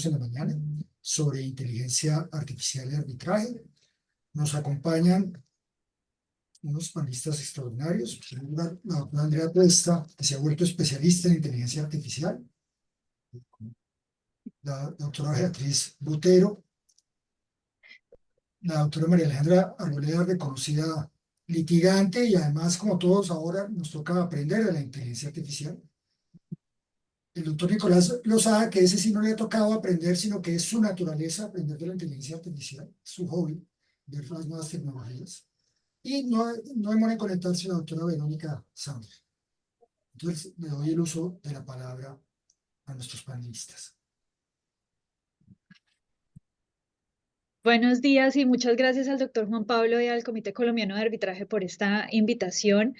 tuvimos en la mañana sobre inteligencia artificial y arbitraje. Nos acompañan unos panelistas extraordinarios, la doctora Andrea Cuesta, que se ha vuelto especialista en inteligencia artificial, la doctora Beatriz Botero, la doctora María Alejandra Arboleda, reconocida litigante, y además, como todos ahora, nos toca aprender de la inteligencia artificial. El doctor Nicolás Lozada, que ese sí no le ha tocado aprender, sino que es su naturaleza aprender de la inteligencia artificial, su hobby, ver las nuevas tecnologías. Y no demora en conectarse la doctora Verónica Sandler. Entonces, le doy el uso de la palabra a nuestros panelistas. Buenos días y muchas gracias al doctor Juan Pablo y al Comité Colombiano de Arbitraje por esta invitación.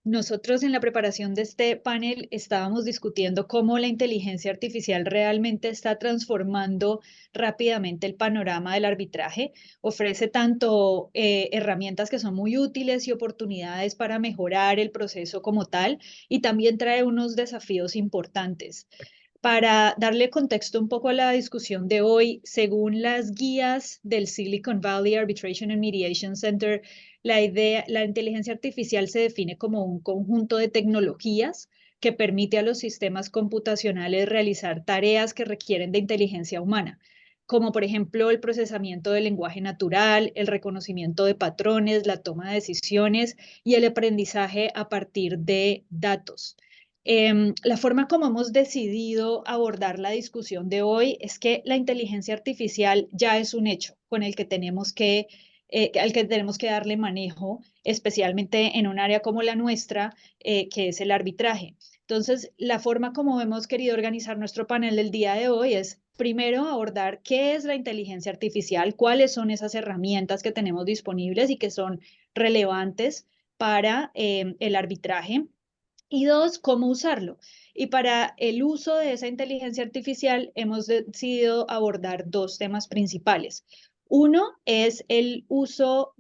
Nosotros en la preparación de este panel estábamos discutiendo cómo la inteligencia artificial realmente está transformando rápidamente el panorama del arbitraje. Ofrece tanto herramientas que son muy útiles y oportunidades para mejorar el proceso como tal, y también trae unos desafíos importantes. Para darle contexto un poco a la discusión de hoy, según las guías del Silicon Valley Arbitration and Mediation Center, la inteligencia artificial se define como un conjunto de tecnologías que permite a los sistemas computacionales realizar tareas que requieren de inteligencia humana, como por ejemplo el procesamiento del lenguaje natural, el reconocimiento de patrones, la toma de decisiones y el aprendizaje a partir de datos. La forma como hemos decidido abordar la discusión de hoy es que la inteligencia artificial ya es un hecho con el que al que tenemos que darle manejo, especialmente en un área como la nuestra, que es el arbitraje. Entonces, la forma como hemos querido organizar nuestro panel del día de hoy es primero abordar qué es la inteligencia artificial, cuáles son esas herramientas que tenemos disponibles y que son relevantes para el arbitraje. Y dos, cómo usarlo. Y para el uso de esa inteligencia artificial hemos decidido abordar dos temas principales. Uno es el uso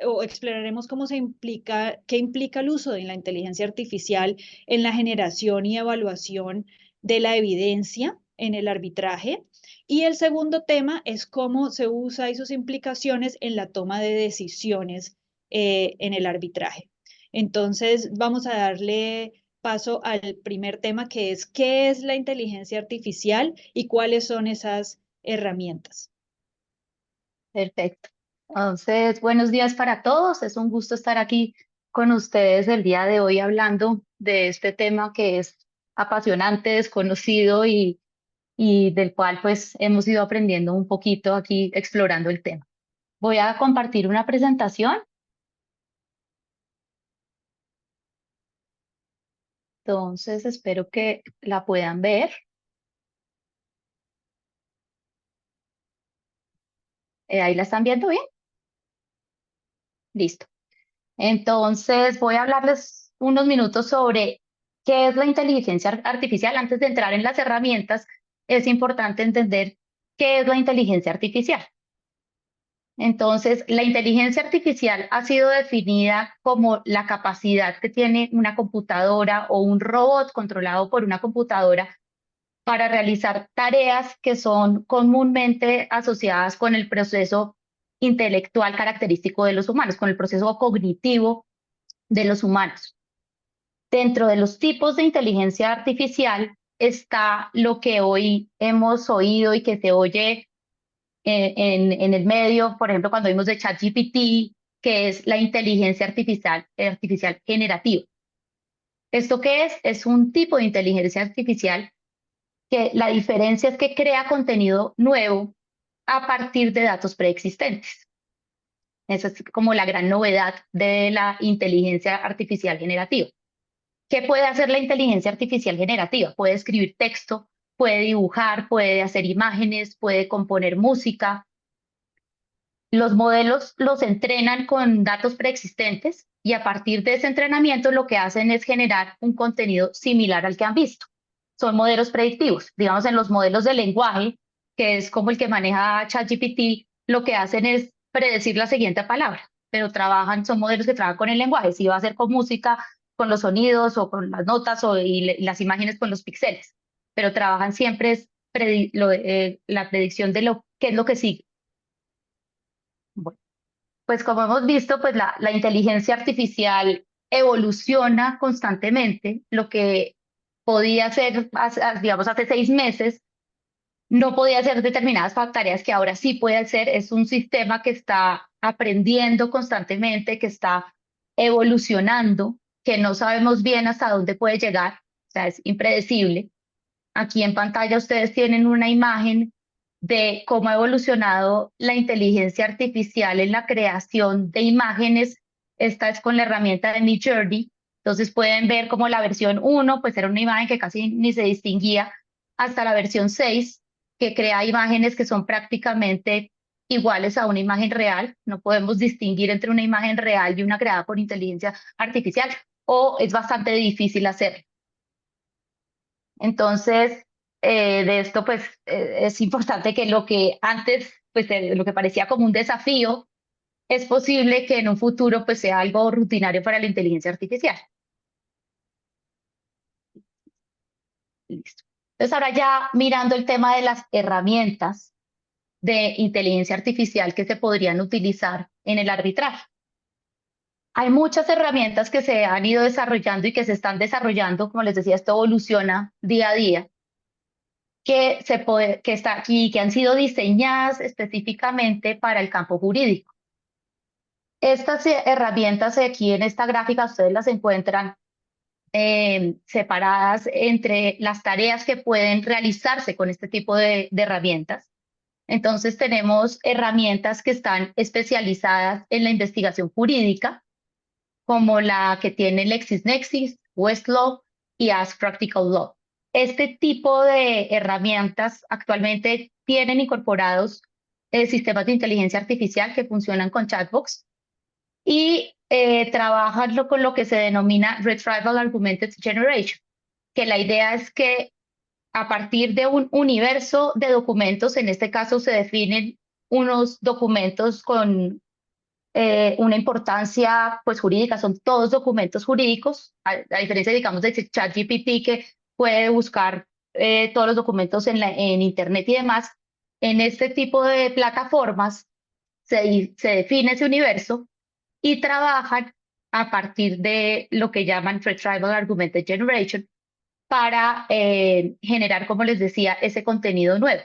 o exploraremos qué implica el uso de la inteligencia artificial en la generación y evaluación de la evidencia en el arbitraje. Y el segundo tema es cómo se usa y sus implicaciones en la toma de decisiones en el arbitraje. Entonces, vamos a darle paso al primer tema, que es qué es la inteligencia artificial y cuáles son esas herramientas. Perfecto. Entonces, buenos días para todos. Es un gusto estar aquí con ustedes el día de hoy hablando de este tema que es apasionante, desconocido y del cual pues hemos ido aprendiendo un poquito aquí explorando el tema. Voy a compartir una presentación. Entonces, espero que la puedan ver. ¿Ahí la están viendo bien? Listo. Entonces, voy a hablarles unos minutos sobre qué es la inteligencia artificial. Antes de entrar en las herramientas, es importante entender qué es la inteligencia artificial. Entonces, la inteligencia artificial ha sido definida como la capacidad que tiene una computadora o un robot controlado por una computadora para realizar tareas que son comúnmente asociadas con el proceso intelectual característico de los humanos, con el proceso cognitivo de los humanos. Dentro de los tipos de inteligencia artificial está lo que hoy hemos oído y que se oye en el medio, por ejemplo, cuando vimos de ChatGPT, que es la inteligencia artificial generativa. ¿Esto qué es? Es un tipo de inteligencia artificial que la diferencia es que crea contenido nuevo a partir de datos preexistentes. Esa es como la gran novedad de la inteligencia artificial generativa. ¿Qué puede hacer la inteligencia artificial generativa? Puede escribir texto, puede dibujar, puede hacer imágenes, puede componer música. Los modelos los entrenan con datos preexistentes y a partir de ese entrenamiento lo que hacen es generar un contenido similar al que han visto. Son modelos predictivos. Digamos, en los modelos de lenguaje, que es como el que maneja ChatGPT, lo que hacen es predecir la siguiente palabra, pero son modelos que trabajan con el lenguaje. Si va a ser con música, con los sonidos o con las notas y las imágenes con los píxeles, pero trabajan siempre la predicción de qué es lo que sigue. Bueno, pues como hemos visto, pues la inteligencia artificial evoluciona constantemente. Lo que podía hacer, digamos, hace 6 meses, no podía hacer determinadas tareas que ahora sí puede hacer. Es un sistema que está aprendiendo constantemente, que está evolucionando, que no sabemos bien hasta dónde puede llegar. O sea, es impredecible. Aquí en pantalla ustedes tienen una imagen de cómo ha evolucionado la inteligencia artificial en la creación de imágenes. Esta es con la herramienta de Midjourney. Entonces pueden ver como la versión 1, pues era una imagen que casi ni se distinguía, hasta la versión 6, que crea imágenes que son prácticamente iguales a una imagen real. No podemos distinguir entre una imagen real y una creada por inteligencia artificial, o es bastante difícil hacerlo. Entonces, de esto, pues, es importante que lo que antes, pues, lo que parecía como un desafío, es posible que en un futuro, pues, sea algo rutinario para la inteligencia artificial. Listo. Entonces, ahora ya mirando el tema de las herramientas de inteligencia artificial que se podrían utilizar en el arbitraje. Hay muchas herramientas que se han ido desarrollando y que se están desarrollando. Como les decía, esto evoluciona día a día, que está aquí, que han sido diseñadas específicamente para el campo jurídico. Estas herramientas aquí en esta gráfica ustedes las encuentran separadas entre las tareas que pueden realizarse con este tipo de herramientas. Entonces tenemos herramientas que están especializadas en la investigación jurídica, como la que tiene LexisNexis, Westlaw y Ask Practical Law. Este tipo de herramientas actualmente tienen incorporados sistemas de inteligencia artificial que funcionan con chatbots y trabajan con lo que se denomina Retrieval Augmented Generation, que la idea es que a partir de un universo de documentos, en este caso se definen unos documentos con una importancia pues jurídica, son todos documentos jurídicos, a diferencia, digamos, de ChatGPT, que puede buscar todos los documentos en Internet y demás. En este tipo de plataformas se define ese universo y trabajan a partir de lo que llaman Retrieval Augmented Generation para generar, como les decía, ese contenido nuevo.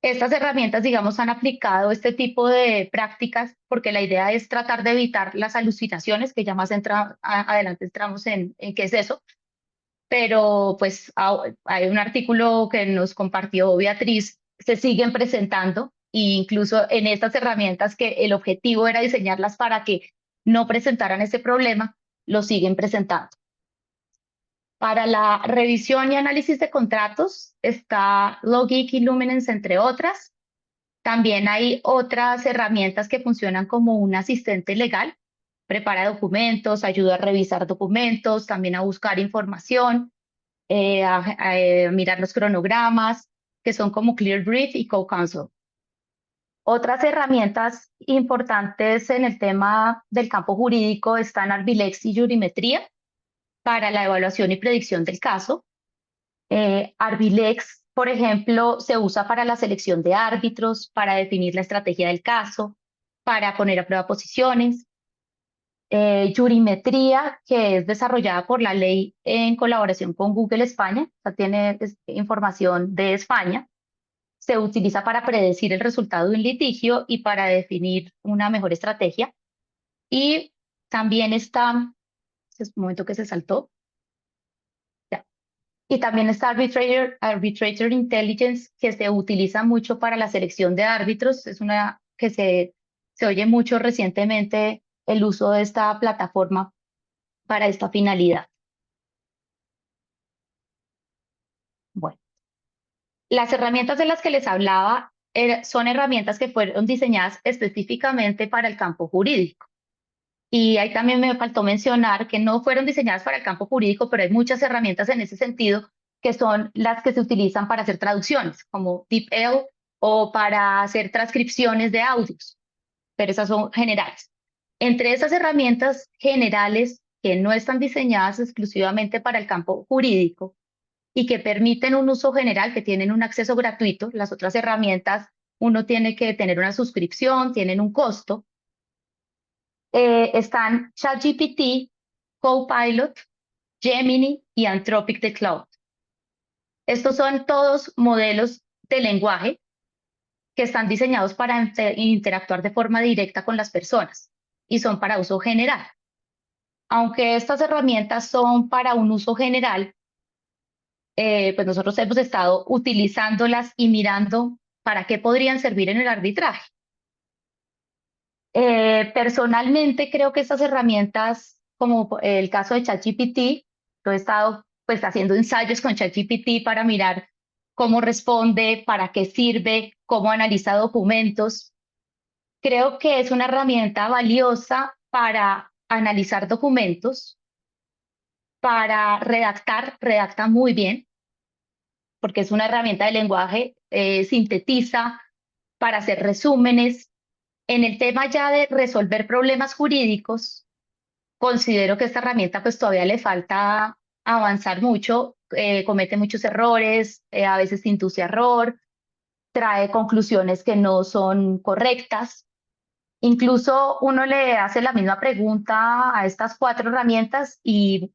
Estas herramientas, digamos, han aplicado este tipo de prácticas porque la idea es tratar de evitar las alucinaciones, que ya más adelante entramos en qué es eso. Pero pues hay un artículo que nos compartió Beatriz, se siguen presentando, e incluso en estas herramientas que el objetivo era diseñarlas para que no presentaran ese problema, lo siguen presentando. Para la revisión y análisis de contratos está Logic y Luminance, entre otras. También hay otras herramientas que funcionan como un asistente legal, prepara documentos, ayuda a revisar documentos, también a buscar información, a mirar los cronogramas, que son como ClearBrief y CoCounsel. Otras herramientas importantes en el tema del campo jurídico están Arbilex y Jurimetría para la evaluación y predicción del caso. Arbilex, por ejemplo, se usa para la selección de árbitros, para definir la estrategia del caso, para poner a prueba posiciones. Jurimetría, que es desarrollada por la ley en colaboración con Google España, o sea, tiene información de España, se utiliza para predecir el resultado de un litigio y para definir una mejor estrategia. Y también está, es un momento que se saltó, y también está Arbitrator Intelligence, que se utiliza mucho para la selección de árbitros. Es una que se oye mucho recientemente el uso de esta plataforma para esta finalidad. Bueno, las herramientas de las que les hablaba son herramientas que fueron diseñadas específicamente para el campo jurídico. Y ahí también me faltó mencionar que no fueron diseñadas para el campo jurídico, pero hay muchas herramientas en ese sentido que son las que se utilizan para hacer traducciones, como DeepL, o para hacer transcripciones de audios, pero esas son generales. Entre esas herramientas generales que no están diseñadas exclusivamente para el campo jurídico, y que permiten un uso general, que tienen un acceso gratuito. Las otras herramientas, uno tiene que tener una suscripción, tienen un costo. Están ChatGPT, Copilot, Gemini y Anthropic the Cloud. Estos son todos modelos de lenguaje que están diseñados para interactuar de forma directa con las personas y son para uso general. Aunque estas herramientas son para un uso general, pues nosotros hemos estado utilizándolas y mirando para qué podrían servir en el arbitraje. Personalmente creo que estas herramientas, como el caso de ChatGPT, yo he estado pues haciendo ensayos con ChatGPT para mirar cómo responde, para qué sirve, cómo analiza documentos. Creo que es una herramienta valiosa para analizar documentos, para redactar, redacta muy bien, porque es una herramienta de lenguaje, sintetiza para hacer resúmenes. En el tema ya de resolver problemas jurídicos, considero que esta herramienta pues todavía le falta avanzar mucho, comete muchos errores, a veces induce a error, trae conclusiones que no son correctas. Incluso uno le hace la misma pregunta a estas 4 herramientas y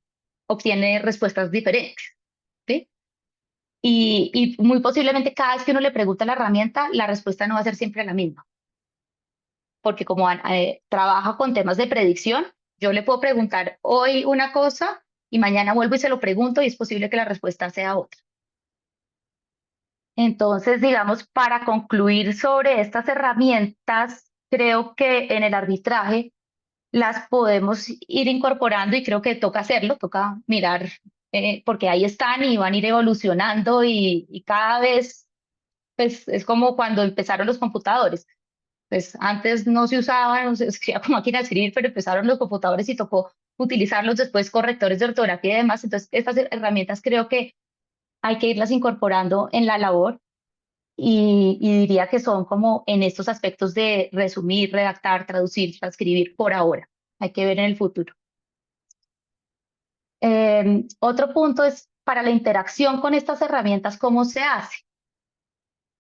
obtiene respuestas diferentes, ¿sí? Y muy posiblemente cada vez que uno le pregunta a la herramienta, la respuesta no va a ser siempre la misma. Porque como trabaja con temas de predicción, yo le puedo preguntar hoy una cosa y mañana vuelvo y se lo pregunto y es posible que la respuesta sea otra. Entonces, digamos, para concluir sobre estas herramientas, creo que en el arbitraje las podemos ir incorporando y creo que toca hacerlo, toca mirar, porque ahí están y van a ir evolucionando y cada vez, pues es como cuando empezaron los computadores. Pues antes no se usaban, no se escribía con máquina de escribir, pero empezaron los computadores y tocó utilizarlos después, correctores de ortografía y demás. Entonces, estas herramientas creo que hay que irlas incorporando en la labor y diría que son como en estos aspectos de resumir, redactar, traducir, transcribir por ahora. Hay que ver en el futuro. Otro punto es para la interacción con estas herramientas, ¿cómo se hace?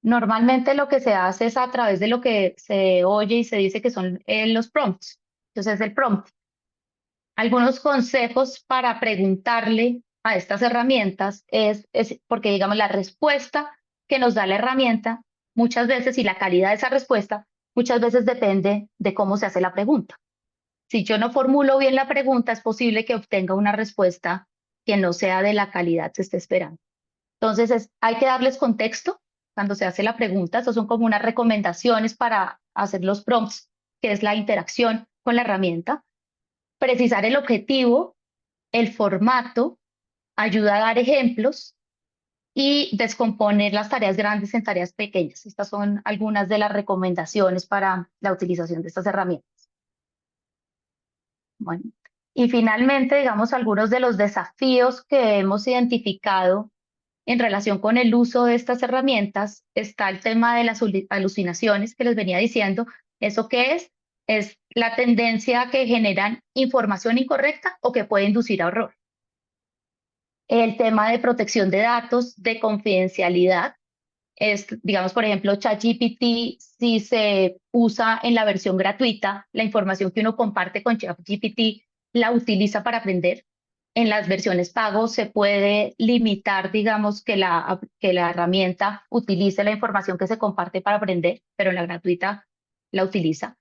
Normalmente lo que se hace es a través de lo que se oye y se dice que son los prompts. Entonces, el prompt. Algunos consejos para preguntarle a estas herramientas es porque, digamos, la respuesta que nos da la herramienta, muchas veces, y la calidad de esa respuesta, muchas veces depende de cómo se hace la pregunta. Si yo no formulo bien la pregunta, es posible que obtenga una respuesta que no sea de la calidad que esté esperando. Entonces, hay que darles contexto cuando se hace la pregunta. Estos son como unas recomendaciones para hacer los prompts, que es la interacción con la herramienta. Precisar el objetivo, el formato, ayuda a dar ejemplos y descomponer las tareas grandes en tareas pequeñas. Estas son algunas de las recomendaciones para la utilización de estas herramientas. Bueno, y finalmente, digamos, algunos de los desafíos que hemos identificado en relación con el uso de estas herramientas está el tema de las alucinaciones que les venía diciendo. ¿Eso qué es? Es la tendencia que generan información incorrecta o que puede inducir a error. El tema de protección de datos, de confidencialidad. Digamos, por ejemplo, ChatGPT, si se usa en la versión gratuita, la información que uno comparte con ChatGPT la utiliza para aprender. En las versiones pago se puede limitar, digamos, que la herramienta utilice la información que se comparte para aprender, pero en la gratuita la utiliza.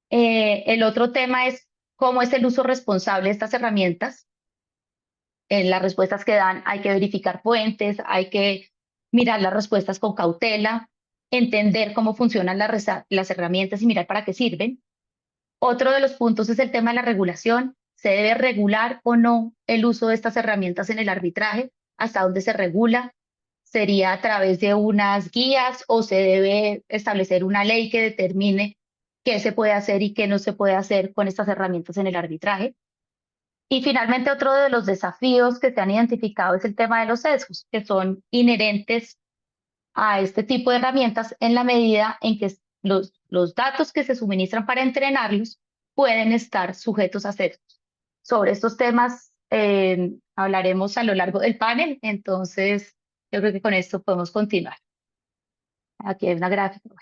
El otro tema es cómo es el uso responsable de estas herramientas. En las respuestas que dan hay que verificar fuentes, hay que mirar las respuestas con cautela, entender cómo funcionan las herramientas y mirar para qué sirven. Otro de los puntos es el tema de la regulación. ¿Se debe regular o no el uso de estas herramientas en el arbitraje? ¿Hasta dónde se regula? ¿Sería a través de unas guías o se debe establecer una ley que determine qué se puede hacer y qué no se puede hacer con estas herramientas en el arbitraje? Y finalmente, otro de los desafíos que se han identificado es el tema de los sesgos, que son inherentes a este tipo de herramientas en la medida en que los datos que se suministran para entrenarlos pueden estar sujetos a sesgos. Sobre estos temas hablaremos a lo largo del panel, entonces yo creo que con esto podemos continuar. Aquí hay una gráfica. Bueno,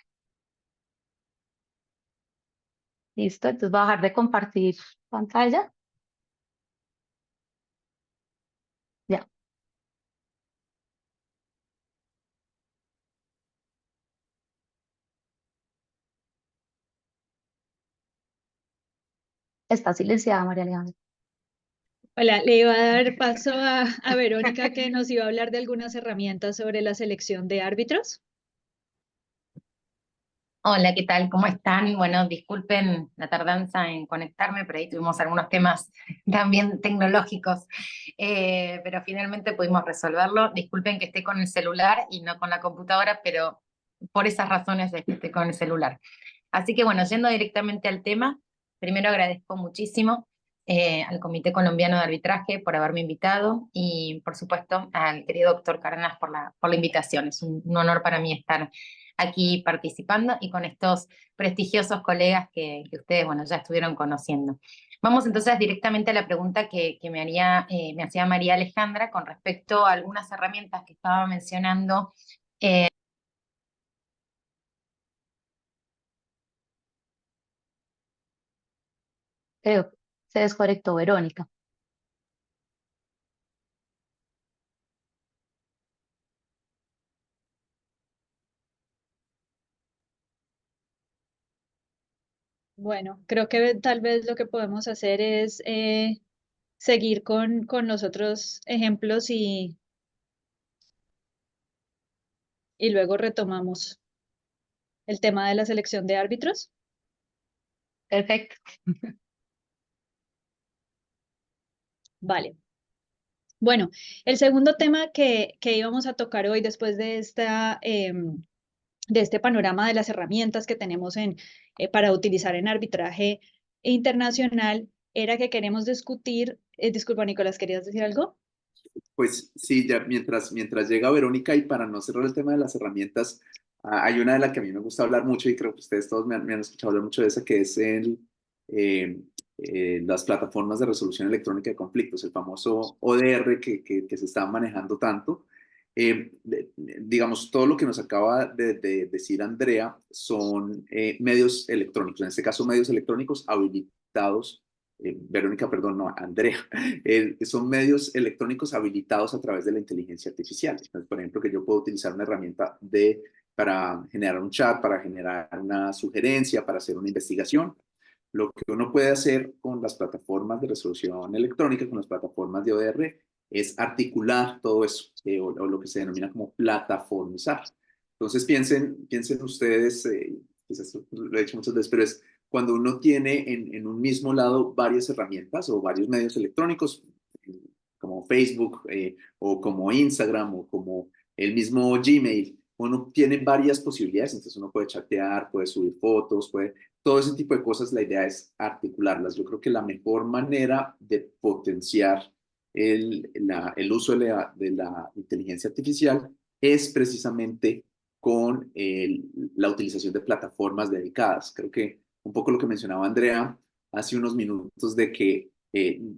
listo, entonces voy a dejar de compartir pantalla. Ya, está silenciada María Alejandra. Hola, le iba a dar paso a Verónica que nos iba a hablar de algunas herramientas sobre la selección de árbitros. Hola, ¿qué tal? ¿Cómo están? Bueno, disculpen la tardanza en conectarme, pero ahí tuvimos algunos temas también tecnológicos, pero finalmente pudimos resolverlo. Disculpen que esté con el celular y no con la computadora, pero por esas razones es que esté con el celular. Así que bueno, yendo directamente al tema, primero agradezco muchísimo al Comité Colombiano de Arbitraje por haberme invitado y por supuesto al querido doctor Cárdenas por la invitación. Es un honor para mí estar aquí participando y con estos prestigiosos colegas que ustedes, bueno, ya estuvieron conociendo. Vamos entonces directamente a la pregunta que me hacía María Alejandra con respecto a algunas herramientas que estaba mencionando. Creo que se desconectó Verónica. Bueno, creo que tal vez lo que podemos hacer es seguir con los otros ejemplos y luego retomamos el tema de la selección de árbitros. Perfecto. Vale. Bueno, el segundo tema que íbamos a tocar hoy después de de este panorama de las herramientas que tenemos para utilizar en arbitraje internacional era que queremos discutir, disculpa Nicolás, ¿querías decir algo? Pues sí, ya mientras llega Verónica y para no cerrar el tema de las herramientas, hay una de la que a mí me gusta hablar mucho y creo que ustedes todos me han escuchado hablar mucho de esa, que es eh, las plataformas de resolución electrónica de conflictos, el famoso ODR que se está manejando tanto. Digamos, todo lo que nos acaba de decir Andrea son medios electrónicos, en este caso medios electrónicos habilitados. Verónica, perdón, no, Andrea, son medios electrónicos habilitados a través de la inteligencia artificial. Entonces, por ejemplo, que yo puedo utilizar una herramienta para generar un chat, para generar una sugerencia, para hacer una investigación. Lo que uno puede hacer con las plataformas de resolución electrónica, con las plataformas de ODR, es articular todo eso, o lo que se denomina como plataformizar. Entonces piensen ustedes, quizás lo he dicho muchas veces, pero es cuando uno tiene en un mismo lado varias herramientas o varios medios electrónicos, como Facebook o como Instagram o como el mismo Gmail, uno tiene varias posibilidades, entonces uno puede chatear, puede subir fotos, todo ese tipo de cosas, la idea es articularlas. Yo creo que la mejor manera de potenciar el uso de la inteligencia artificial es precisamente con la utilización de plataformas dedicadas. Creo que un poco lo que mencionaba Andrea hace unos minutos de que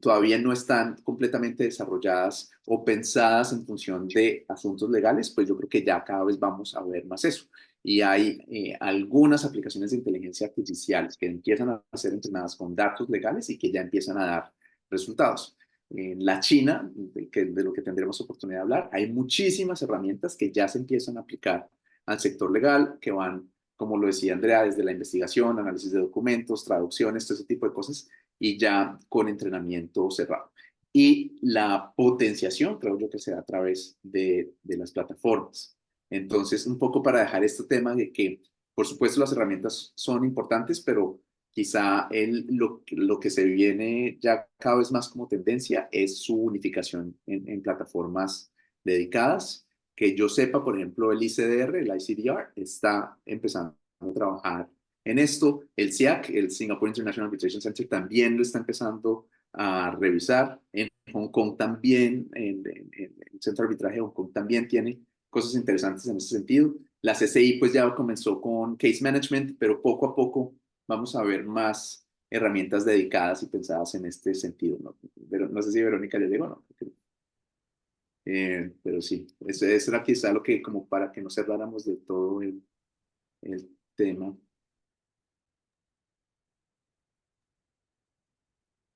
todavía no están completamente desarrolladas o pensadas en función de asuntos legales, pues yo creo que ya cada vez vamos a ver más eso. Y hay algunas aplicaciones de inteligencia artificial que empiezan a ser entrenadas con datos legales y que ya empiezan a dar resultados. En la China, de lo que tendremos oportunidad de hablar, hay muchísimas herramientas que ya se empiezan a aplicar al sector legal, que van, como lo decía Andrea, desde la investigación, análisis de documentos, traducciones, todo ese tipo de cosas, y ya con entrenamiento cerrado. Y la potenciación, creo yo, que se da a través de las plataformas. Entonces, un poco para dejar este tema de que, por supuesto, las herramientas son importantes, pero quizá lo que se viene ya cada vez más como tendencia es su unificación en plataformas dedicadas. Que yo sepa, por ejemplo, el ICDR, el ICDR, está empezando a trabajar en esto. El SIAC, el Singapore International Arbitration Center, también lo está empezando a revisar. En Hong Kong también, en el Centro de Arbitraje de Hong Kong también tiene cosas interesantes en ese sentido. La CCI pues ya comenzó con case management, pero poco a poco vamos a ver más herramientas dedicadas y pensadas en este sentido, ¿no? Pero no sé si Verónica ya llegó, ¿no? Pero sí, eso era quizá lo que, como para que no cerráramos de todo el tema.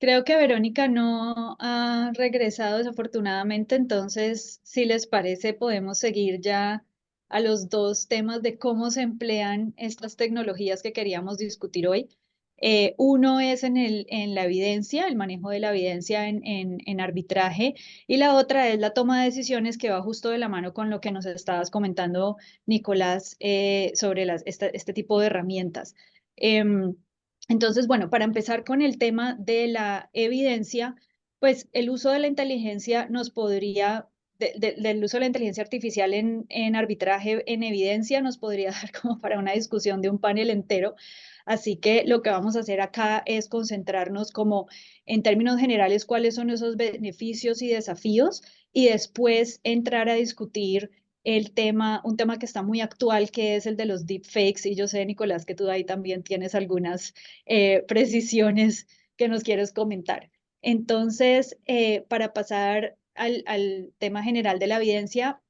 Creo que Verónica no ha regresado desafortunadamente, entonces, si les parece, podemos seguir ya a los dos temas de cómo se emplean estas tecnologías que queríamos discutir hoy. Uno es en la evidencia, el manejo de la evidencia en arbitraje, y la otra es la toma de decisiones que va justo de la mano con lo que nos estabas comentando, Nicolás, sobre este tipo de herramientas. Em, entonces, bueno, para empezar con el tema de la evidencia, pues el uso de la inteligencia nos podría, del uso de la inteligencia artificial en arbitraje, en evidencia, nos podría dar como para una discusión de un panel entero. Así que lo que vamos a hacer acá es concentrarnos como en términos generales cuáles son esos beneficios y desafíos y después entrar a discutir un tema que está muy actual, que es el de los deepfakes. Y yo sé, Nicolás, que tú ahí también tienes algunas precisiones que nos quieres comentar. Entonces, para pasar al tema general de la evidencia,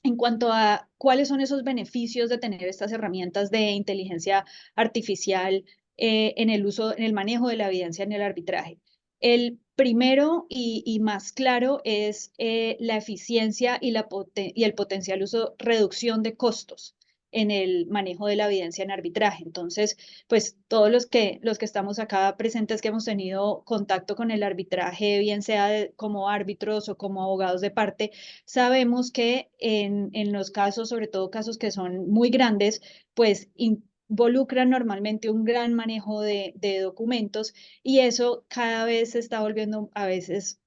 en cuanto a cuáles son esos beneficios de tener estas herramientas de inteligencia artificial en el uso, en el manejo de la evidencia en el arbitraje. El primero y más claro es la eficiencia y el potencial uso, reducción de costos en el manejo de la evidencia en arbitraje. Entonces, pues todos los que estamos acá presentes que hemos tenido contacto con el arbitraje, bien sea como árbitros o como abogados de parte, sabemos que en los casos, sobre todo casos que son muy grandes, pues involucran normalmente un gran manejo de documentos y eso cada vez se está volviendo a veces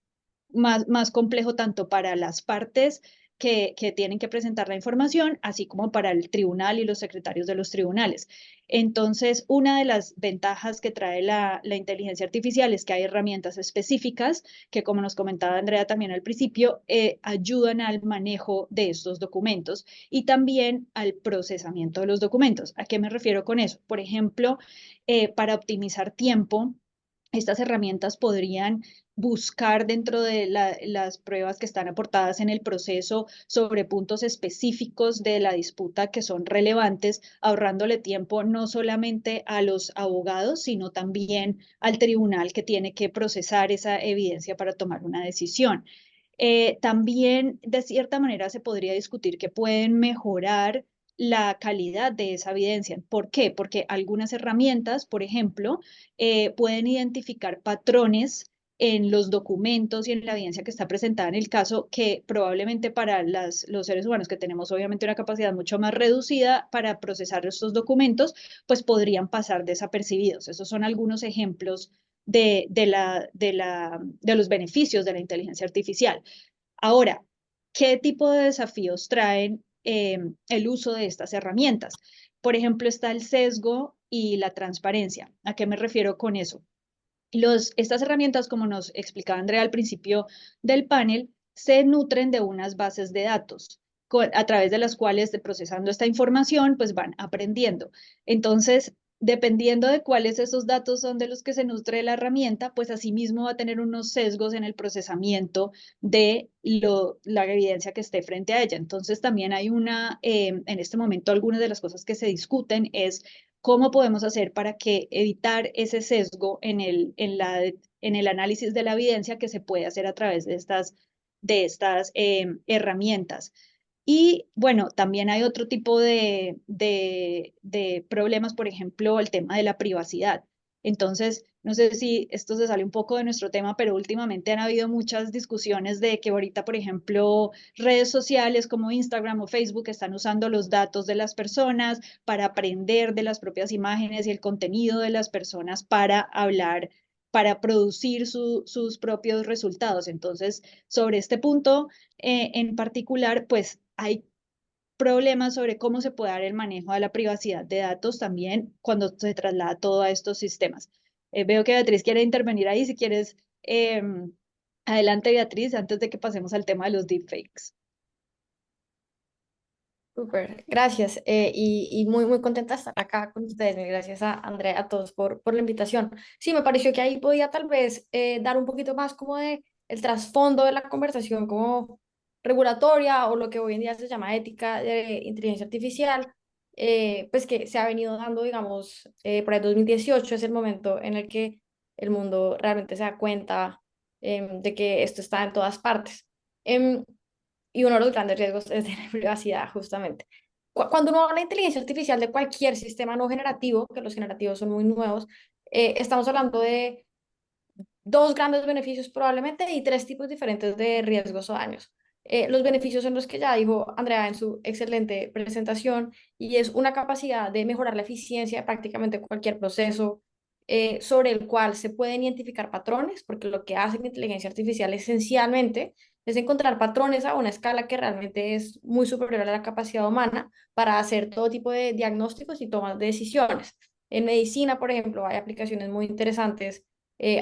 más complejo tanto para las partes que tienen que presentar la información, así como para el tribunal y los secretarios de los tribunales. Entonces, una de las ventajas que trae la inteligencia artificial es que hay herramientas específicas que, como nos comentaba Andrea también al principio, ayudan al manejo de estos documentos y también al procesamiento de los documentos. ¿A qué me refiero con eso? Por ejemplo, para optimizar tiempo, estas herramientas podrían buscar dentro de las pruebas que están aportadas en el proceso sobre puntos específicos de la disputa que son relevantes, ahorrándole tiempo no solamente a los abogados, sino también al tribunal que tiene que procesar esa evidencia para tomar una decisión. También, de cierta manera, se podría discutir que pueden mejorar la calidad de esa evidencia. ¿Por qué? Porque algunas herramientas, por ejemplo, pueden identificar patrones en los documentos y en la evidencia que está presentada en el caso, que probablemente para los seres humanos que tenemos obviamente una capacidad mucho más reducida para procesar estos documentos, pues podrían pasar desapercibidos. Esos son algunos ejemplos de los beneficios de la inteligencia artificial. Ahora, ¿qué tipo de desafíos traen el uso de estas herramientas? Por ejemplo, está el sesgo y la transparencia. ¿A qué me refiero con eso? Estas herramientas, como nos explicaba Andrea al principio del panel, se nutren de unas bases de datos a través de las cuales, procesando esta información, pues van aprendiendo. Entonces, dependiendo de cuáles esos datos son de los que se nutre la herramienta, pues asimismo va a tener unos sesgos en el procesamiento de la evidencia que esté frente a ella. Entonces, también hay en este momento, algunas de las cosas que se discuten es cómo podemos hacer para que evitar ese sesgo en el análisis de la evidencia que se puede hacer a través de estas herramientas. Y bueno, también hay otro tipo de problemas, por ejemplo, el tema de la privacidad. Entonces, no sé si esto se sale un poco de nuestro tema, pero últimamente han habido muchas discusiones de que ahorita, por ejemplo, redes sociales como Instagram o Facebook están usando los datos de las personas para aprender de las propias imágenes y el contenido de las personas para hablar, para producir sus propios resultados. Entonces, sobre este punto en particular, pues hay problemas sobre cómo se puede dar el manejo de la privacidad de datos también cuando se traslada todo a estos sistemas. Veo que Beatriz quiere intervenir ahí, si quieres, adelante Beatriz, antes de que pasemos al tema de los deepfakes. Súper, gracias. Y muy, muy contenta de estar acá con ustedes. Gracias a Andrea, a todos por la invitación. Sí, me pareció que ahí podía tal vez dar un poquito más como de el trasfondo de la conversación como regulatoria o lo que hoy en día se llama ética de inteligencia artificial, pues que se ha venido dando, digamos, por el 2018 es el momento en el que el mundo realmente se da cuenta de que esto está en todas partes. Em, y uno de los grandes riesgos es de la privacidad, justamente. Cuando uno habla de inteligencia artificial de cualquier sistema no generativo, que los generativos son muy nuevos, estamos hablando de dos grandes beneficios probablemente y tres tipos diferentes de riesgos o daños. Los beneficios son los que ya dijo Andrea en su excelente presentación y es una capacidad de mejorar la eficiencia de prácticamente cualquier proceso sobre el cual se pueden identificar patrones, porque lo que hace la inteligencia artificial esencialmente es encontrar patrones a una escala que realmente es muy superior a la capacidad humana para hacer todo tipo de diagnósticos y tomas de decisiones. En medicina, por ejemplo, hay aplicaciones muy interesantes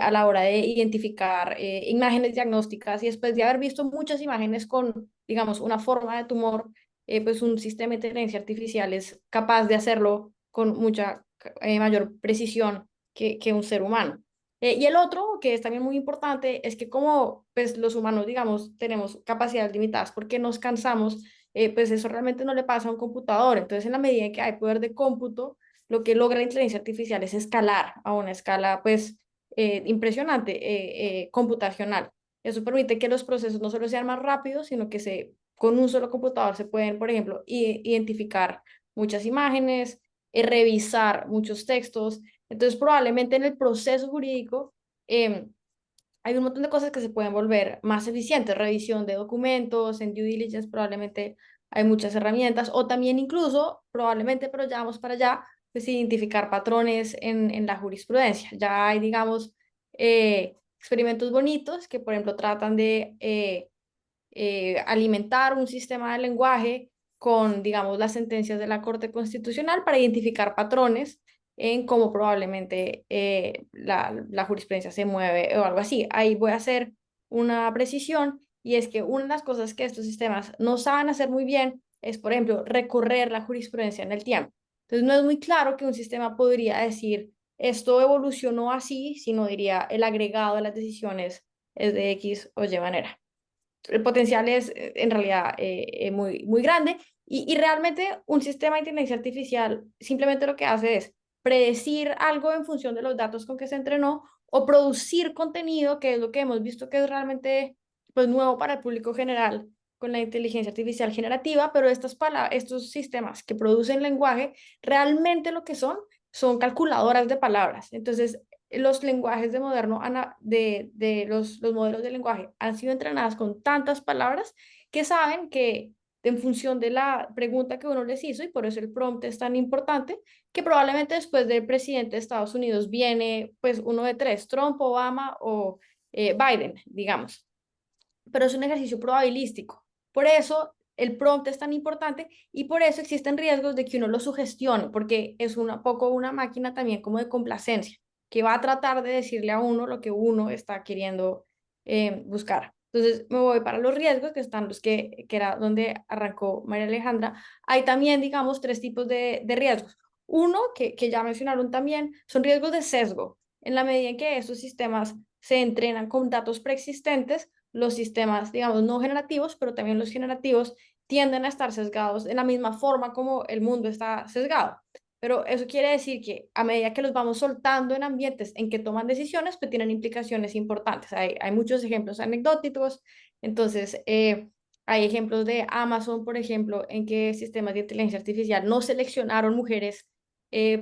a la hora de identificar imágenes diagnósticas y después de haber visto muchas imágenes con, digamos, una forma de tumor, pues un sistema de inteligencia artificial es capaz de hacerlo con mucha mayor precisión que un ser humano. Y el otro, que es también muy importante, es que como pues, los humanos, digamos, tenemos capacidades limitadas porque nos cansamos, pues eso realmente no le pasa a un computador. Entonces, en la medida en que hay poder de cómputo, lo que logra la inteligencia artificial es escalar a una escala, pues, impresionante, computacional. Eso permite que los procesos no solo sean más rápidos, sino que con un solo computador se pueden, por ejemplo, identificar muchas imágenes, revisar muchos textos. Entonces, probablemente en el proceso jurídico hay un montón de cosas que se pueden volver más eficientes. Revisión de documentos, en due diligence probablemente hay muchas herramientas, o también incluso, probablemente, pero ya vamos para allá, pues identificar patrones en la jurisprudencia. Ya hay, digamos, experimentos bonitos que, por ejemplo, tratan de alimentar un sistema de lenguaje con, digamos, las sentencias de la Corte Constitucional para identificar patrones en cómo probablemente la jurisprudencia se mueve o algo así. Ahí voy a hacer una precisión y es que una de las cosas que estos sistemas no saben hacer muy bien es, por ejemplo, recorrer la jurisprudencia en el tiempo. Entonces, no es muy claro que un sistema podría decir esto evolucionó así, sino diría el agregado de las decisiones es de X o Y manera. El potencial es en realidad muy, muy grande y realmente un sistema de inteligencia artificial simplemente lo que hace es predecir algo en función de los datos con que se entrenó o producir contenido, que es lo que hemos visto que es realmente pues, nuevo para el público general con la inteligencia artificial generativa, pero estos sistemas que producen lenguaje realmente lo que son calculadoras de palabras. Entonces, los lenguajes de moderno, los modelos de lenguaje han sido entrenados con tantas palabras que saben que en función de la pregunta que uno les hizo, y por eso el prompt es tan importante, que probablemente después del presidente de Estados Unidos viene pues uno de tres, Trump, Obama o Biden, digamos. Pero es un ejercicio probabilístico. Por eso el prompt es tan importante y por eso existen riesgos de que uno lo sugestione, porque es un poco una máquina también como de complacencia que va a tratar de decirle a uno lo que uno está queriendo buscar. Entonces me voy para los riesgos, que están los que era donde arrancó María Alejandra. Hay también, digamos, tres tipos de riesgos. Uno, que ya mencionaron también, son riesgos de sesgo. En la medida en que estos sistemas se entrenan con datos preexistentes, los sistemas, digamos, no generativos, pero también los generativos tienden a estar sesgados en la misma forma como el mundo está sesgado. Pero eso quiere decir que a medida que los vamos soltando en ambientes en que toman decisiones, pues tienen implicaciones importantes. Hay muchos ejemplos anecdóticos. Entonces, hay ejemplos de Amazon, por ejemplo, en que sistemas de inteligencia artificial no seleccionaron mujeres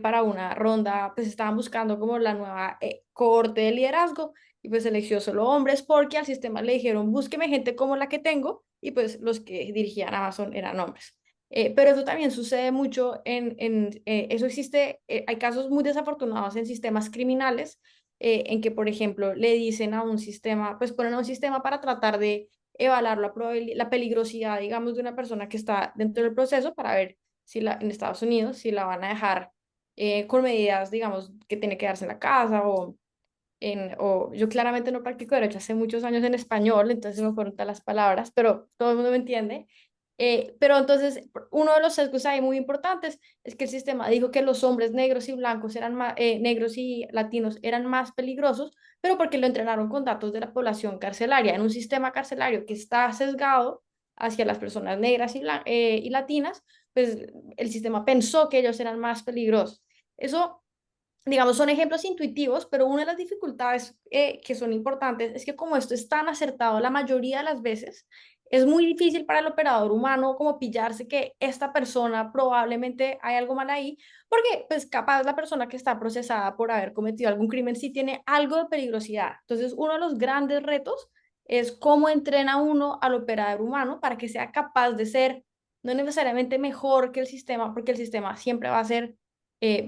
para una ronda, pues estaban buscando como la nueva cohorte de liderazgo y pues eligió solo hombres porque al sistema le dijeron, búsqueme gente como la que tengo y pues los que dirigían Amazon eran hombres. Pero eso también sucede mucho eso existe, hay casos muy desafortunados en sistemas criminales en que, por ejemplo, le dicen a un sistema, pues ponen a un sistema para tratar de evaluar la peligrosidad, digamos, de una persona que está dentro del proceso para ver si en Estados Unidos, si la van a dejar con medidas, digamos, que tiene que darse en la casa o yo claramente no practico derecho hace muchos años en español, entonces me fueron todas las palabras, pero todo el mundo me entiende. Pero entonces, uno de los sesgos ahí muy importantes es que el sistema dijo que los hombres negros y blancos eran más, negros y latinos eran más peligrosos, pero porque lo entrenaron con datos de la población carcelaria, en un sistema carcelario que está sesgado hacia las personas negras y latinas, pues el sistema pensó que ellos eran más peligrosos. Eso, digamos, son ejemplos intuitivos, pero una de las dificultades que son importantes es que como esto es tan acertado la mayoría de las veces, es muy difícil para el operador humano como pillarse que esta persona probablemente hay algo mal ahí, porque pues capaz la persona que está procesada por haber cometido algún crimen sí tiene algo de peligrosidad. Entonces, uno de los grandes retos es cómo entrena uno al operador humano para que sea capaz de ser no necesariamente mejor que el sistema, porque el sistema siempre va a ser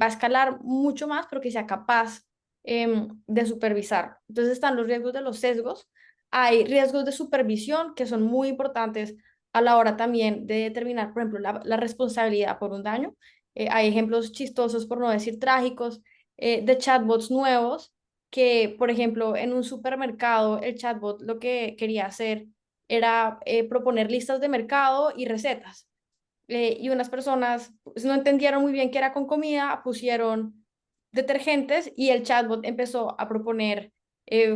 va a escalar mucho más, pero que sea capaz de supervisar. Entonces están los riesgos de los sesgos, hay riesgos de supervisión que son muy importantes a la hora también de determinar, por ejemplo, la responsabilidad por un daño. Hay ejemplos chistosos, por no decir trágicos, de chatbots nuevos que, por ejemplo, en un supermercado, el chatbot lo que quería hacer era proponer listas de mercado y recetas y unas personas pues, no entendieron muy bien qué era con comida, pusieron detergentes y el chatbot empezó a proponer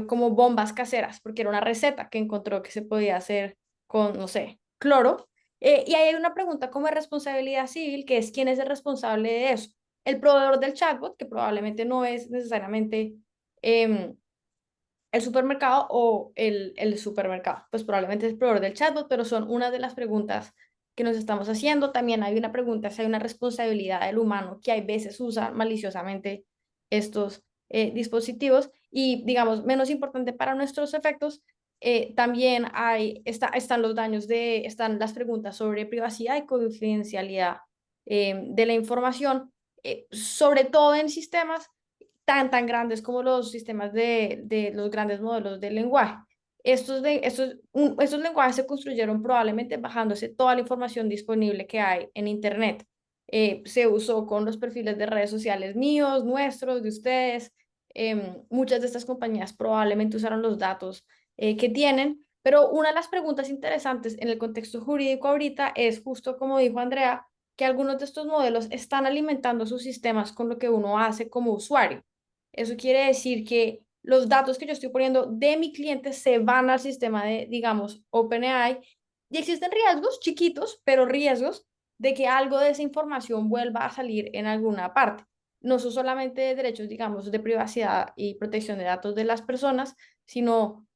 como bombas caseras, porque era una receta que encontró que se podía hacer con, no sé, cloro. Y ahí hay una pregunta como de responsabilidad civil, que es quién es el responsable de eso. El proveedor del chatbot, que probablemente no es necesariamente em, el supermercado o el supermercado. Pues probablemente es el proveedor del chatbot, pero son una de las preguntas que nos estamos haciendo. También hay una pregunta si hay una responsabilidad del humano que hay veces usa maliciosamente estos dispositivos y, digamos, menos importante para nuestros efectos, también están los daños están las preguntas sobre privacidad y confidencialidad de la información, sobre todo en sistemas tan grandes como los sistemas de los grandes modelos de lenguaje. Estos lenguajes se construyeron probablemente bajándose toda la información disponible que hay en Internet. Se usó con los perfiles de redes sociales míos, nuestros, de ustedes. Muchas de estas compañías probablemente usaron los datos que tienen, pero una de las preguntas interesantes en el contexto jurídico ahorita es justo como dijo Andrea, que algunos de estos modelos están alimentando sus sistemas con lo que uno hace como usuario. Eso quiere decir que los datos que yo estoy poniendo de mi cliente se van al sistema de, digamos, OpenAI y existen riesgos chiquitos, pero riesgos de que algo de esa información vuelva a salir en alguna parte. No son solamente derechos, digamos, de privacidad y protección de datos de las personas, sino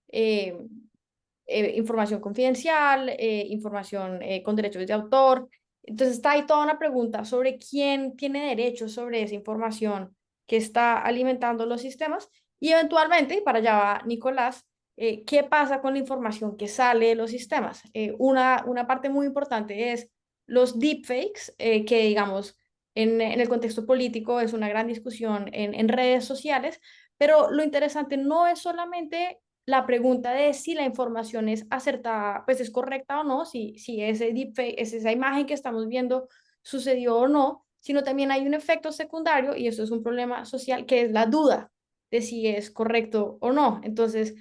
información confidencial, información con derechos de autor. Entonces está ahí toda una pregunta sobre quién tiene derechos sobre esa información que está alimentando los sistemas y eventualmente, y para allá va Nicolás, ¿qué pasa con la información que sale de los sistemas? Una parte muy importante es los deepfakes, que digamos en el contexto político es una gran discusión en redes sociales, pero lo interesante no es solamente la pregunta de si la información es acertada, pues es correcta o no, si ese deepfake, es esa imagen que estamos viendo sucedió o no, sino también hay un efecto secundario, y eso es un problema social, que es la duda de si es correcto o no. Entonces,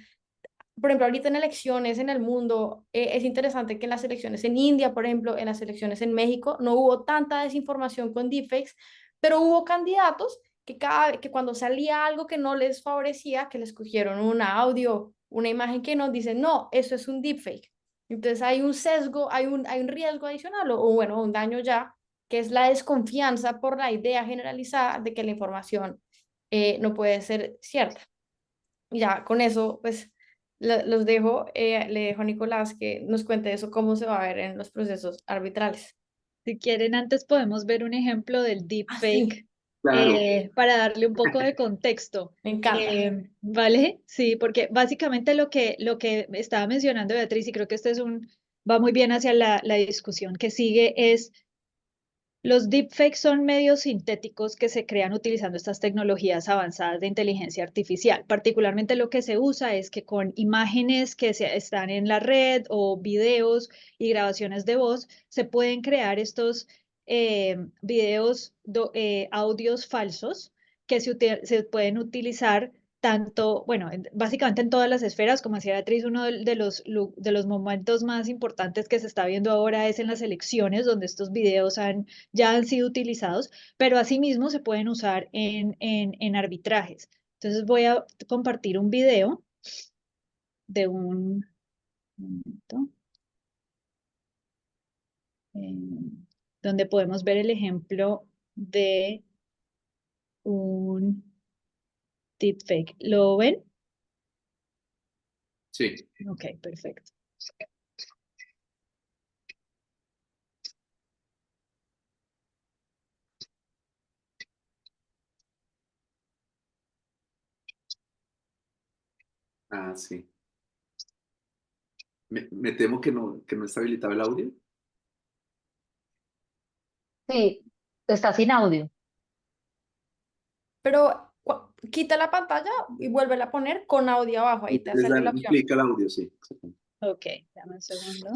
por ejemplo, ahorita en elecciones en el mundo, es interesante que en las elecciones en India, por ejemplo, en las elecciones en México, no hubo tanta desinformación con deepfakes, pero hubo candidatos que cuando salía algo que no les favorecía, que les cogieron un audio, una imagen que nos dicen, no, eso es un deepfake. Entonces hay un sesgo, hay un riesgo adicional o bueno, un daño ya, que es la desconfianza por la idea generalizada de que la información no puede ser cierta. Y ya con eso, pues los dejo, le dejo a Nicolás que nos cuente eso, cómo se va a ver en los procesos arbitrales. Si quieren, antes podemos ver un ejemplo del Ah, sí, deepfake Claro. para darle un poco de contexto. me encanta. ¿Vale? Sí, porque básicamente lo que estaba mencionando Beatriz, y creo que va muy bien hacia la discusión que sigue, es los deepfakes son medios sintéticos que se crean utilizando estas tecnologías avanzadas de inteligencia artificial. Particularmente lo que se usa es que con imágenes que están en la red o videos y grabaciones de voz, se pueden crear estos audios falsos que se pueden utilizar tanto, bueno, básicamente en todas las esferas, como decía Beatriz, uno de los momentos más importantes que se está viendo ahora es en las elecciones, donde estos videos ya han sido utilizados, pero asimismo se pueden usar en arbitrajes. Entonces voy a compartir un video de un momento, donde podemos ver el ejemplo de un deepfake. ¿Lo ven? Sí. Ok, perfecto. Ah, sí. Me temo que no está habilitado el audio. Sí, está sin audio. Pero quita la pantalla y vuélvela a poner con audio abajo, ahí te sale la opción. Implica el audio, sí. Ok, dame un segundo.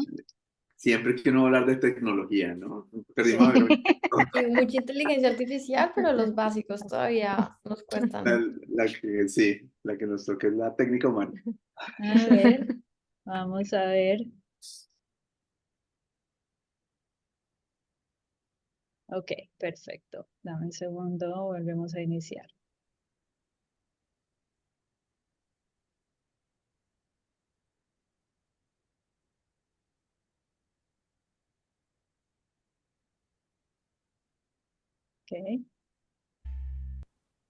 Siempre que uno va a hablar de tecnología, ¿no? Perdimos a Sí. Verónica. Sí, mucha inteligencia artificial, pero los básicos todavía nos cuestan. Sí, la que nos toca es la técnica humana. A ver, vamos a ver. Ok, perfecto. Dame un segundo, volvemos a iniciar. Ok.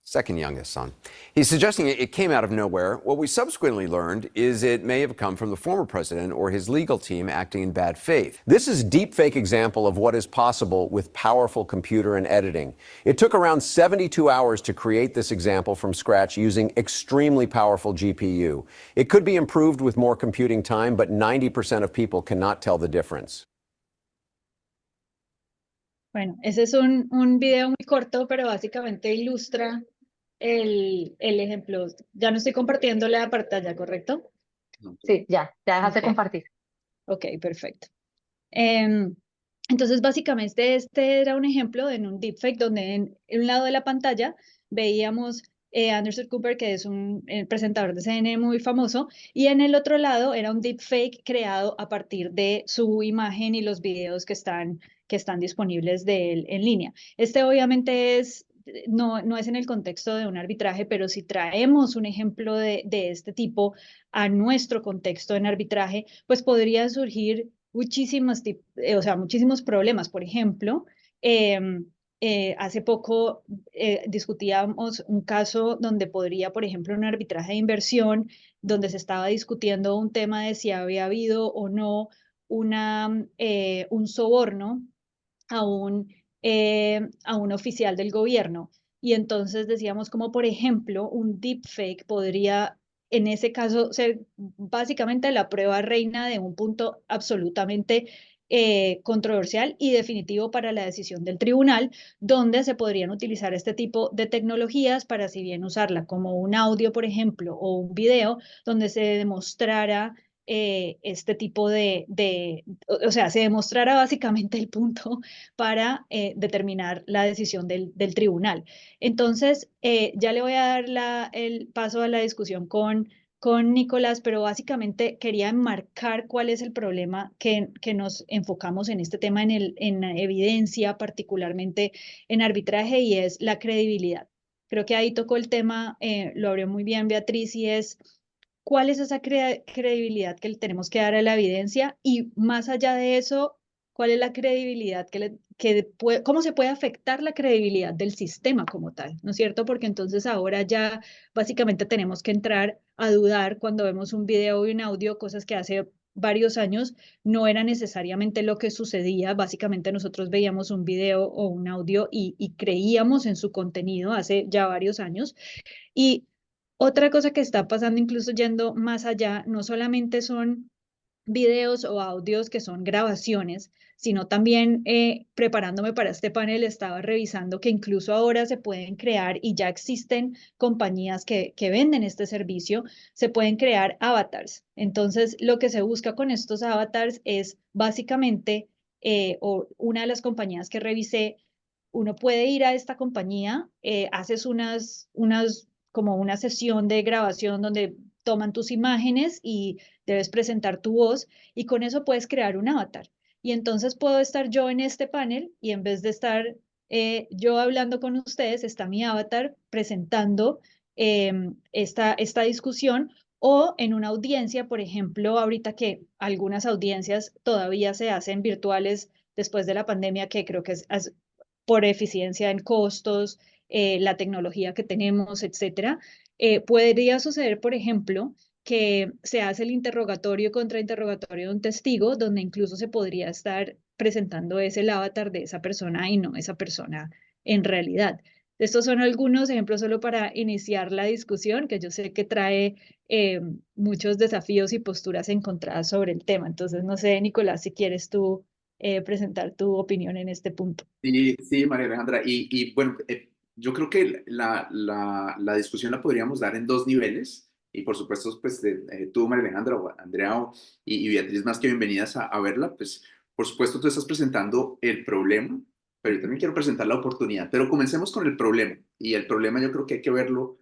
Second youngest son. He's suggesting it came out of nowhere. What we subsequently learned is it may have come from the former president or his legal team acting in bad faith. This is a deepfake example of what is possible with powerful computer and editing. It took around 72 hours to create this example from scratch using extremely powerful GPU. It could be improved with more computing time, but 90% of people cannot tell the difference. Bueno, ese es un video muy corto, pero básicamente ilustra el ejemplo. Ya no estoy compartiendo la pantalla, ¿correcto? Sí, ya dejaste Ok. compartir. Ok, perfecto. Entonces, básicamente, este era un ejemplo en un deepfake donde en un lado de la pantalla veíamos Anderson Cooper, que es un presentador de CNN muy famoso, y en el otro lado era un deepfake creado a partir de su imagen y los videos que están disponibles de él en línea. Este obviamente no es en el contexto de un arbitraje, pero si traemos un ejemplo de este tipo a nuestro contexto en arbitraje, pues podrían surgir muchísimos problemas. Por ejemplo, hace poco discutíamos un caso donde podría, por ejemplo, un arbitraje de inversión, donde se estaba discutiendo un tema de si había habido o no un soborno a un oficial del gobierno. Y entonces decíamos como, por ejemplo, un deepfake podría, en ese caso, ser básicamente la prueba reina de un punto absolutamente controversial y definitivo para la decisión del tribunal, donde se podrían utilizar este tipo de tecnologías para, si bien usarla como un audio, por ejemplo, o un video, donde se demostrara este tipo o sea, se demostrara básicamente el punto para determinar la decisión del tribunal. Entonces, ya le voy a dar el paso a la discusión con Nicolás, pero básicamente quería enmarcar cuál es el problema que nos enfocamos en este tema, en la evidencia, particularmente en arbitraje, y es la credibilidad. Creo que ahí tocó el tema, lo abrió muy bien Beatriz, y es cuál es esa credibilidad que le tenemos que dar a la evidencia, y más allá de eso, cuál es la credibilidad cómo se puede afectar la credibilidad del sistema como tal, ¿no es cierto? Porque entonces ahora ya básicamente tenemos que entrar a dudar cuando vemos un video y un audio, cosas que hace varios años no era necesariamente lo que sucedía. Básicamente nosotros veíamos un video o un audio y creíamos en su contenido hace ya varios años. Y otra cosa que está pasando, incluso yendo más allá, no solamente son videos o audios que son grabaciones, sino también preparándome para este panel estaba revisando que incluso ahora se pueden crear, y ya existen compañías que venden este servicio, se pueden crear avatars. Entonces, lo que se busca con estos avatars es básicamente, o una de las compañías que revisé, uno puede ir a esta compañía, haces unas como una sesión de grabación donde toman tus imágenes y debes presentar tu voz y con eso puedes crear un avatar. Y entonces puedo estar yo en este panel y en vez de estar yo hablando con ustedes, está mi avatar presentando esta discusión o en una audiencia, por ejemplo, ahorita que algunas audiencias todavía se hacen virtuales después de la pandemia, que creo que es por eficiencia en costos, la tecnología que tenemos, etcétera. Podría suceder, por ejemplo, que se hace el interrogatorio contra interrogatorio de un testigo, donde incluso se podría estar presentando ese el avatar de esa persona y no esa persona en realidad. Estos son algunos ejemplos solo para iniciar la discusión, que yo sé que trae muchos desafíos y posturas encontradas sobre el tema. Entonces, no sé, Nicolás, si quieres tú presentar tu opinión en este punto. Sí, sí, María Alejandra. Y bueno, yo creo que la discusión la podríamos dar en dos niveles. Y por supuesto, pues tú, María Alejandra, o Andrea y Beatriz, más que bienvenidas a verla. Pues por supuesto, tú estás presentando el problema, pero yo también quiero presentar la oportunidad. Pero comencemos con el problema. Y el problema yo creo que hay que verlo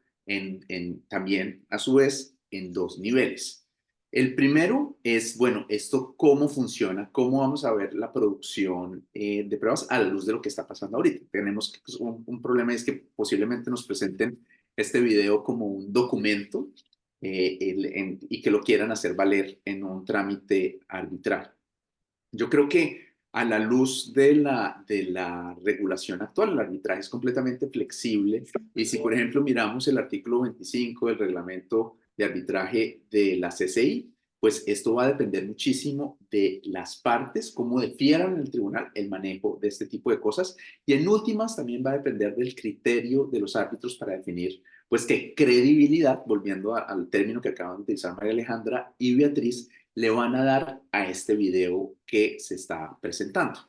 también, a su vez, en dos niveles. El primero es, bueno, esto cómo funciona, cómo vamos a ver la producción de pruebas a la luz de lo que está pasando ahorita. Tenemos un problema, es que posiblemente nos presenten este video como un documento y que lo quieran hacer valer en un trámite arbitral. Yo creo que a la luz de la regulación actual, el arbitraje es completamente flexible y si, por ejemplo, miramos el artículo 25 del reglamento de arbitraje de la CCI, pues esto va a depender muchísimo de las partes, cómo defieran en el tribunal el manejo de este tipo de cosas y en últimas también va a depender del criterio de los árbitros para definir pues qué credibilidad, volviendo al término que acaban de utilizar María Alejandra y Beatriz, le van a dar a este video que se está presentando.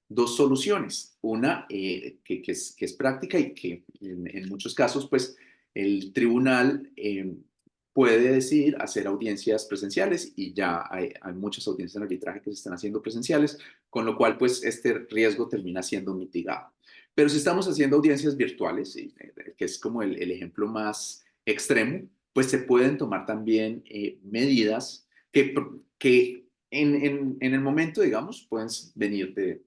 Dos soluciones. Una que es práctica y que en muchos casos, pues, el tribunal puede decidir hacer audiencias presenciales y ya hay muchas audiencias en arbitraje que se están haciendo presenciales, con lo cual, pues, este riesgo termina siendo mitigado. Pero si estamos haciendo audiencias virtuales, que es como el ejemplo más extremo, pues se pueden tomar también medidas que en el momento, digamos, pueden venir de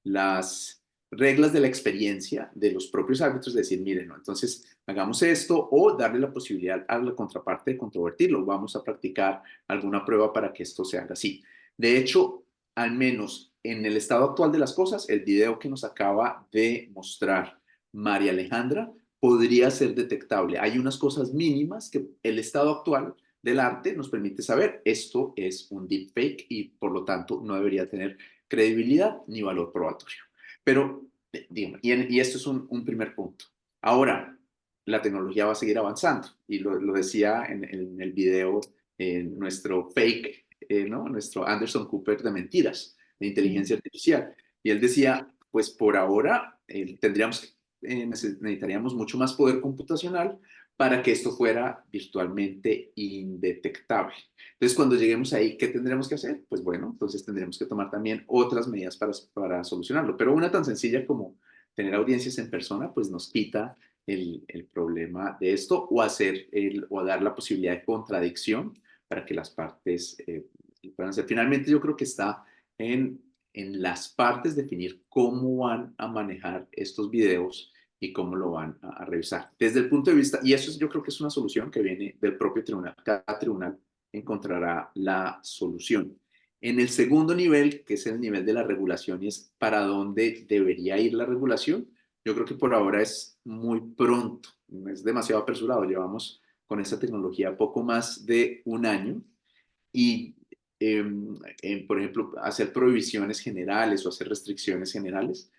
las reglas de la experiencia de los propios árbitros, decir, miren, ¿no? Entonces hagamos esto o darle la posibilidad a la contraparte de controvertirlo. Vamos a practicar alguna prueba para que esto se haga así. De hecho, al menos en el estado actual de las cosas, el video que nos acaba de mostrar María Alejandra podría ser detectable. Hay unas cosas mínimas que el estado actual del arte nos permite saber esto es un deepfake y por lo tanto no debería tener credibilidad ni valor probatorio. Pero, digamos, y esto es un primer punto. Ahora, la tecnología va a seguir avanzando y lo decía en el video nuestro fake, ¿no? Nuestro Anderson Cooper de mentiras, de inteligencia artificial. Y él decía, pues por ahora necesitaríamos mucho más poder computacional para que esto fuera virtualmente indetectable. Entonces, cuando lleguemos ahí, ¿qué tendremos que hacer? Pues bueno, entonces tendremos que tomar también otras medidas para solucionarlo. Pero una tan sencilla como tener audiencias en persona, pues nos quita el problema de esto o dar la posibilidad de contradicción para que las partes puedan hacer. Finalmente, yo creo que está en las partes definir cómo van a manejar estos videos y cómo lo van a revisar. Desde el punto de vista, y eso yo creo que es una solución que viene del propio tribunal, cada tribunal encontrará la solución. En el segundo nivel, que es el nivel de la regulación y es para dónde debería ir la regulación, yo creo que por ahora es muy pronto, no es demasiado apresurado, llevamos con esta tecnología poco más de un año y por ejemplo, hacer prohibiciones generales o hacer restricciones generales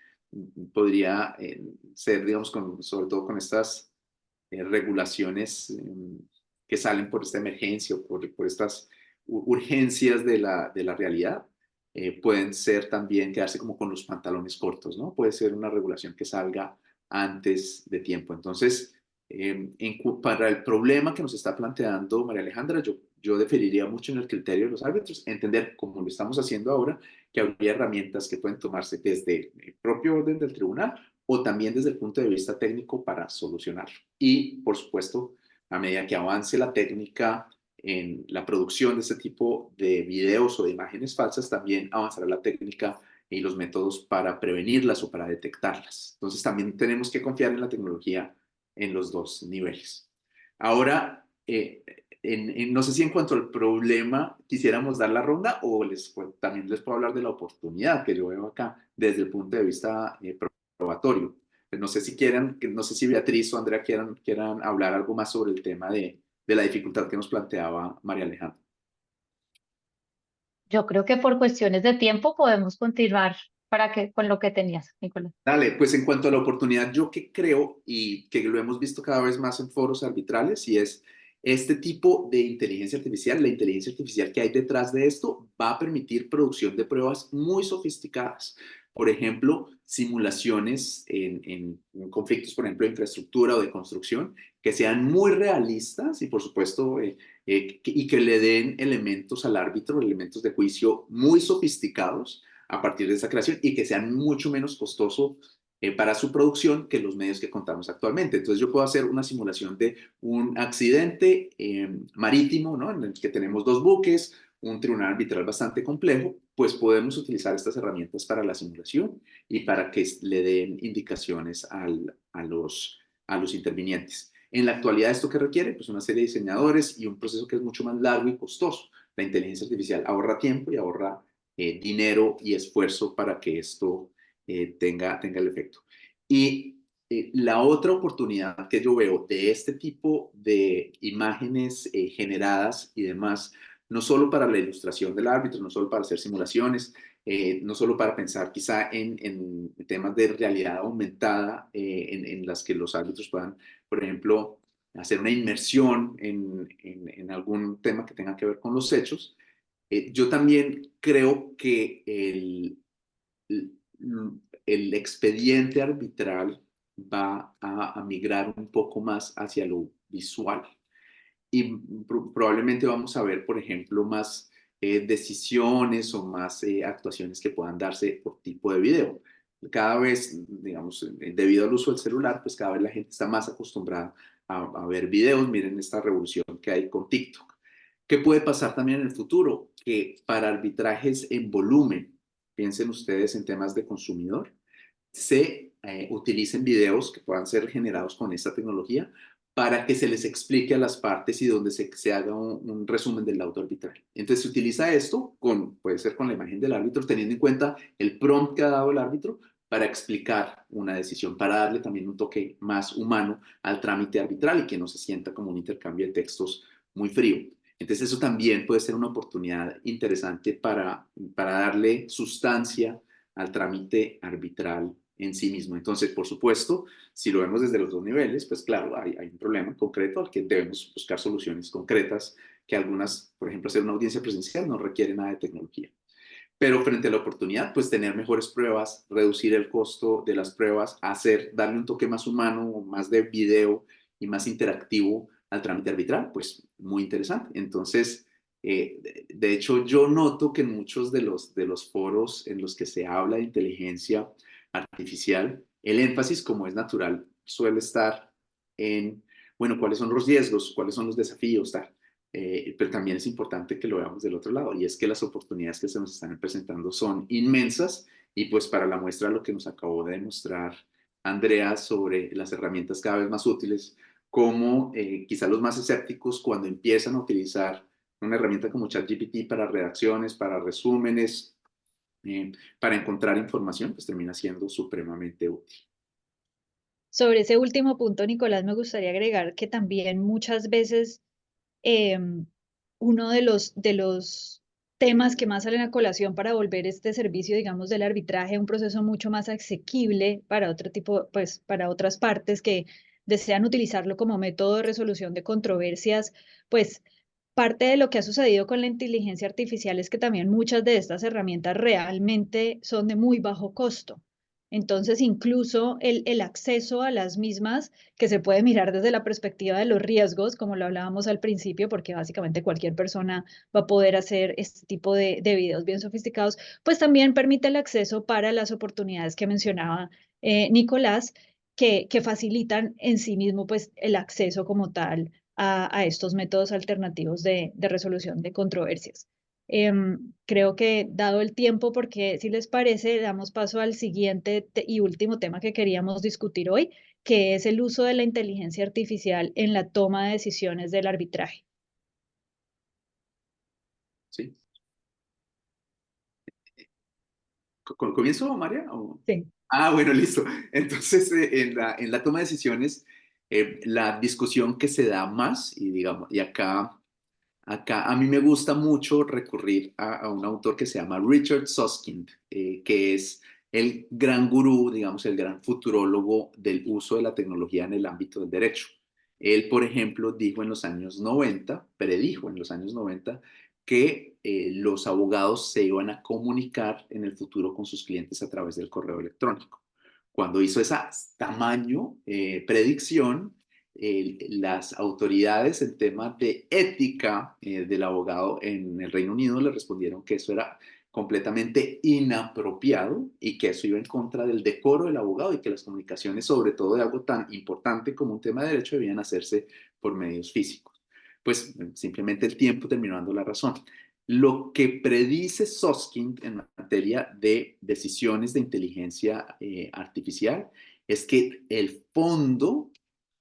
podría ser, digamos, sobre todo con estas regulaciones que salen por esta emergencia o por estas urgencias de la realidad, pueden ser también quedarse como con los pantalones cortos, ¿no? Puede ser una regulación que salga antes de tiempo. Entonces, para el problema que nos está planteando María Alejandra, yo deferiría mucho en el criterio de los árbitros, entender, como lo estamos haciendo ahora, que habría herramientas que pueden tomarse desde el propio orden del tribunal o también desde el punto de vista técnico para solucionarlo. Y, por supuesto, a medida que avance la técnica en la producción de este tipo de videos o de imágenes falsas, también avanzará la técnica y los métodos para prevenirlas o para detectarlas. Entonces, también tenemos que confiar en la tecnología en los dos niveles. Ahora, no sé si en cuanto al problema quisiéramos dar la ronda o también les puedo hablar de la oportunidad que yo veo acá desde el punto de vista probatorio. No sé si no sé si Beatriz o Andrea quieran hablar algo más sobre el tema de la dificultad que nos planteaba María Alejandra. Yo creo que por cuestiones de tiempo podemos continuar con lo que tenías, Nicolás. Dale, pues en cuanto a la oportunidad, yo que creo y que lo hemos visto cada vez más en foros arbitrales y es este tipo de inteligencia artificial, la inteligencia artificial que hay detrás de esto va a permitir producción de pruebas muy sofisticadas. Por ejemplo, simulaciones en conflictos, por ejemplo, de infraestructura o de construcción, que sean muy realistas y, por supuesto, y que le den elementos al árbitro, elementos de juicio muy sofisticados a partir de esa creación y que sean mucho menos costoso para su producción que los medios que contamos actualmente. Entonces yo puedo hacer una simulación de un accidente marítimo, ¿no? En el que tenemos dos buques, un tribunal arbitral bastante complejo, pues podemos utilizar estas herramientas para la simulación y para que le den indicaciones a los intervinientes. En la actualidad, ¿esto qué requiere? Pues una serie de diseñadores y un proceso que es mucho más largo y costoso. La inteligencia artificial ahorra tiempo y ahorra dinero y esfuerzo para que esto tenga el efecto. Y la otra oportunidad que yo veo de este tipo de imágenes generadas y demás, no solo para la ilustración del árbitro, no solo para hacer simulaciones, no solo para pensar quizá en temas de realidad aumentada en las que los árbitros puedan, por ejemplo, hacer una inmersión en algún tema que tenga que ver con los hechos. Yo también creo que el expediente arbitral va a migrar un poco más hacia lo visual y probablemente vamos a ver, por ejemplo, más decisiones o más actuaciones que puedan darse por tipo de video. Cada vez, digamos, debido al uso del celular, pues cada vez la gente está más acostumbrada a ver videos. Miren esta revolución que hay con TikTok. ¿Qué puede pasar también en el futuro? Que para arbitrajes en volumen, piensen ustedes en temas de consumidor, se utilicen videos que puedan ser generados con esta tecnología para que se les explique a las partes y donde se haga un resumen del laudo arbitral. Entonces se utiliza esto, puede ser con la imagen del árbitro, teniendo en cuenta el prompt que ha dado el árbitro para explicar una decisión, para darle también un toque más humano al trámite arbitral y que no se sienta como un intercambio de textos muy frío. Entonces eso también puede ser una oportunidad interesante para darle sustancia al trámite arbitral en sí mismo. Entonces, por supuesto, si lo vemos desde los dos niveles, pues claro, hay un problema concreto al que debemos buscar soluciones concretas, que algunas, por ejemplo, hacer una audiencia presencial no requiere nada de tecnología. Pero frente a la oportunidad, pues tener mejores pruebas, reducir el costo de las pruebas, darle un toque más humano, más de video y más interactivo al trámite arbitral, pues muy interesante. Entonces, de hecho, yo noto que en muchos de los foros en los que se habla de inteligencia artificial, el énfasis, como es natural, suele estar en, bueno, cuáles son los riesgos, cuáles son los desafíos, tal. Pero también es importante que lo veamos del otro lado, y es que las oportunidades que se nos están presentando son inmensas, y pues para la muestra lo que nos acabó de demostrar Andrea sobre las herramientas cada vez más útiles, como quizá los más escépticos cuando empiezan a utilizar una herramienta como ChatGPT para redacciones, para resúmenes, para encontrar información, pues termina siendo supremamente útil. Sobre ese último punto, Nicolás, me gustaría agregar que también muchas veces uno de los temas que más salen a colación para volver este servicio, digamos, del arbitraje un proceso mucho más asequible para otro tipo, pues para otras partes que desean utilizarlo como método de resolución de controversias, pues parte de lo que ha sucedido con la inteligencia artificial es que también muchas de estas herramientas realmente son de muy bajo costo. Entonces, incluso el acceso a las mismas, que se puede mirar desde la perspectiva de los riesgos, como lo hablábamos al principio, porque básicamente cualquier persona va a poder hacer este tipo de videos bien sofisticados, pues también permite el acceso para las oportunidades que mencionaba Nicolás, que facilitan en sí mismo pues, el acceso como tal a estos métodos alternativos de resolución de controversias. Creo que dado el tiempo, porque si les parece, damos paso al siguiente y último tema que queríamos discutir hoy, que es el uso de la inteligencia artificial en la toma de decisiones del arbitraje. Sí. ¿Comienzo, María? Sí. Ah, bueno, listo. Entonces, en la toma de decisiones, la discusión que se da más, y digamos, y acá a mí me gusta mucho recurrir a un autor que se llama Richard Susskind, que es el gran gurú, digamos, el gran futurólogo del uso de la tecnología en el ámbito del derecho. Él, por ejemplo, dijo en los años 90, predijo en los años 90, que los abogados se iban a comunicar en el futuro con sus clientes a través del correo electrónico. Cuando hizo esa tamaño predicción, las autoridades en temas de ética del abogado en el Reino Unido le respondieron que eso era completamente inapropiado y que eso iba en contra del decoro del abogado y que las comunicaciones, sobre todo de algo tan importante como un tema de derecho, debían hacerse por medios físicos. Pues simplemente el tiempo terminó dando la razón. Lo que predice Susskind en materia de decisiones de inteligencia artificial es que el fondo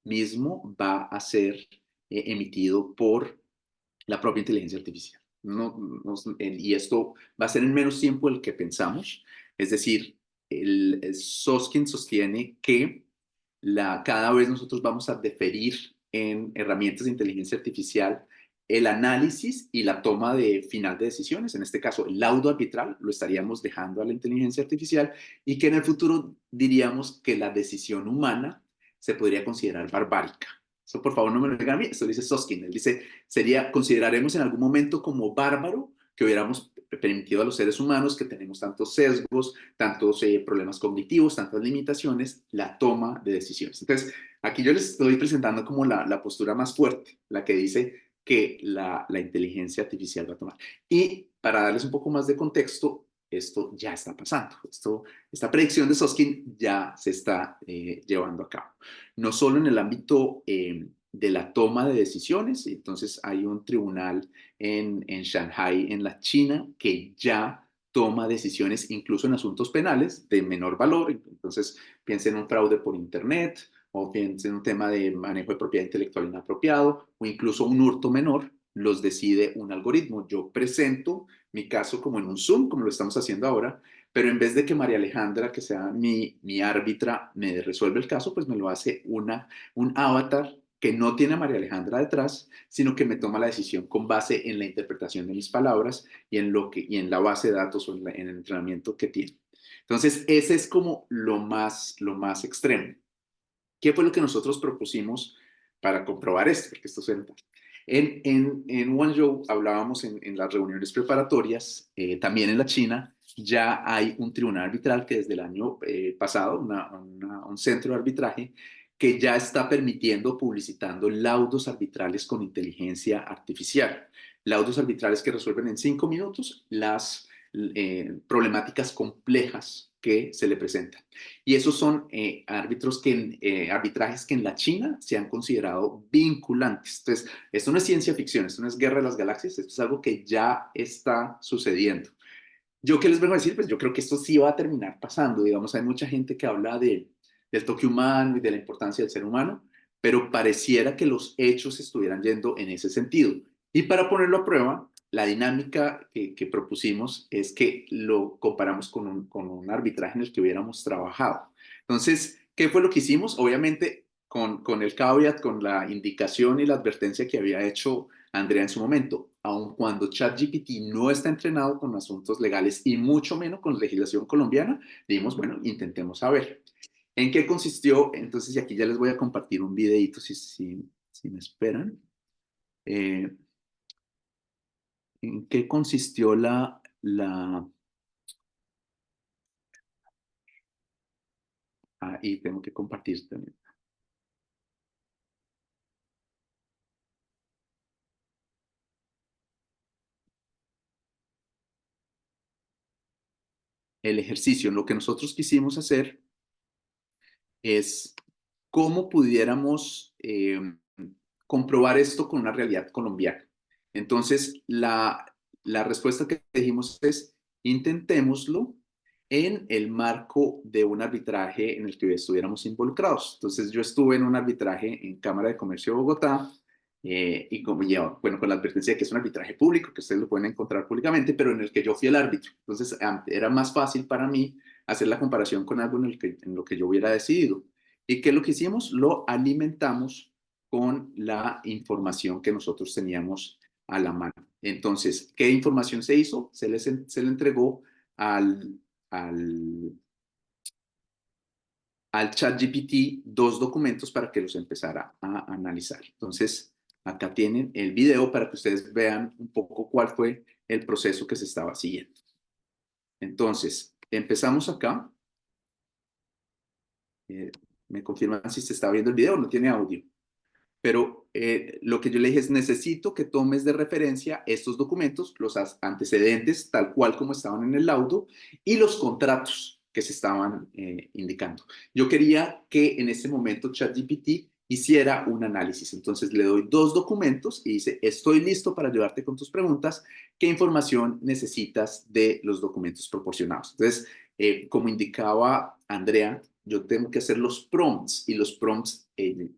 mismo va a ser emitido por la propia inteligencia artificial. Y esto va a ser en menos tiempo del que pensamos. Es decir, el Soskin sostiene que cada vez nosotros vamos a deferir en herramientas de inteligencia artificial el análisis y la toma de final de decisiones. En este caso, el laudo arbitral lo estaríamos dejando a la inteligencia artificial y que en el futuro diríamos que la decisión humana se podría considerar barbárica. Eso por favor no me lo digan a mí, eso dice Susskind. Él dice, consideraremos en algún momento como bárbaro que hubiéramos permitido a los seres humanos que tenemos tantos sesgos, tantos problemas cognitivos, tantas limitaciones, la toma de decisiones. Entonces, aquí yo les estoy presentando como la postura más fuerte, la que dice que la inteligencia artificial va a tomar. Y para darles un poco más de contexto, esto ya está pasando. Esta predicción de Susskind ya se está llevando a cabo. No solo en el ámbito de la toma de decisiones, entonces hay un tribunal en Shanghai, en la China, que ya toma decisiones incluso en asuntos penales de menor valor. Entonces, piensen en un fraude por Internet, o piensen en un tema de manejo de propiedad intelectual inapropiado, o incluso un hurto menor, los decide un algoritmo. Yo presento mi caso como en un Zoom, como lo estamos haciendo ahora, pero en vez de que María Alejandra, que sea mi árbitra, me resuelve el caso, pues me lo hace un avatar que no tiene a María Alejandra detrás, sino que me toma la decisión con base en la interpretación de mis palabras y en la base de datos o en el entrenamiento que tiene. Entonces, ese es como lo más extremo. ¿Qué fue lo que nosotros propusimos para comprobar esto? Porque esto suena. En Guangzhou hablábamos en las reuniones preparatorias, también en la China, ya hay un tribunal arbitral que desde el año pasado, un centro de arbitraje, que ya está permitiendo, publicitando laudos arbitrales con inteligencia artificial. Laudos arbitrales que resuelven en 5 minutos las problemáticas complejas que se le presentan. Y esos son arbitrajes que en la China se han considerado vinculantes. Entonces, esto no es ciencia ficción, esto no es guerra de las galaxias, esto es algo que ya está sucediendo. ¿Yo qué les vengo a decir? Pues yo creo que esto sí va a terminar pasando. Digamos, hay mucha gente que habla del toque humano y de la importancia del ser humano, pero pareciera que los hechos estuvieran yendo en ese sentido. Y para ponerlo a prueba, la dinámica que propusimos es que lo comparamos con un arbitraje en el que hubiéramos trabajado. Entonces, ¿qué fue lo que hicimos? Obviamente, con el caveat, con la indicación y la advertencia que había hecho Andrea en su momento, aun cuando ChatGPT no está entrenado con asuntos legales y mucho menos con legislación colombiana, dijimos, bueno, intentemos saber. ¿En qué consistió? Entonces, y aquí ya les voy a compartir un videito si me esperan. ¿En qué consistió y tengo que compartir también. El ejercicio, lo que nosotros quisimos hacer es cómo pudiéramos comprobar esto con una realidad colombiana. Entonces, la respuesta que dijimos es, intentémoslo en el marco de un arbitraje en el que estuviéramos involucrados. Entonces, yo estuve en un arbitraje en Cámara de Comercio de Bogotá, y como ya, bueno, con la advertencia de que es un arbitraje público, que ustedes lo pueden encontrar públicamente, pero en el que yo fui el árbitro. Entonces, era más fácil para mí hacer la comparación con algo en lo que yo hubiera decidido. ¿Y qué es lo que hicimos? Lo alimentamos con la información que nosotros teníamos a la mano. Entonces, ¿qué información se hizo? Se le entregó al ChatGPT 2 documentos para que los empezara a analizar. Entonces, acá tienen el video para que ustedes vean un poco cuál fue el proceso que se estaba siguiendo. Entonces, empezamos acá. Me confirman si se está viendo el video, no tiene audio. Pero lo que yo le dije es, necesito que tomes de referencia estos documentos, los antecedentes, tal cual como estaban en el laudo, y los contratos que se estaban indicando. Yo quería que en ese momento ChatGPT hiciera un análisis. Entonces le doy 2 documentos y dice, estoy listo para ayudarte con tus preguntas. ¿Qué información necesitas de los documentos proporcionados? Entonces, como indicaba Andrea, yo tengo que hacer los prompts, y los prompts,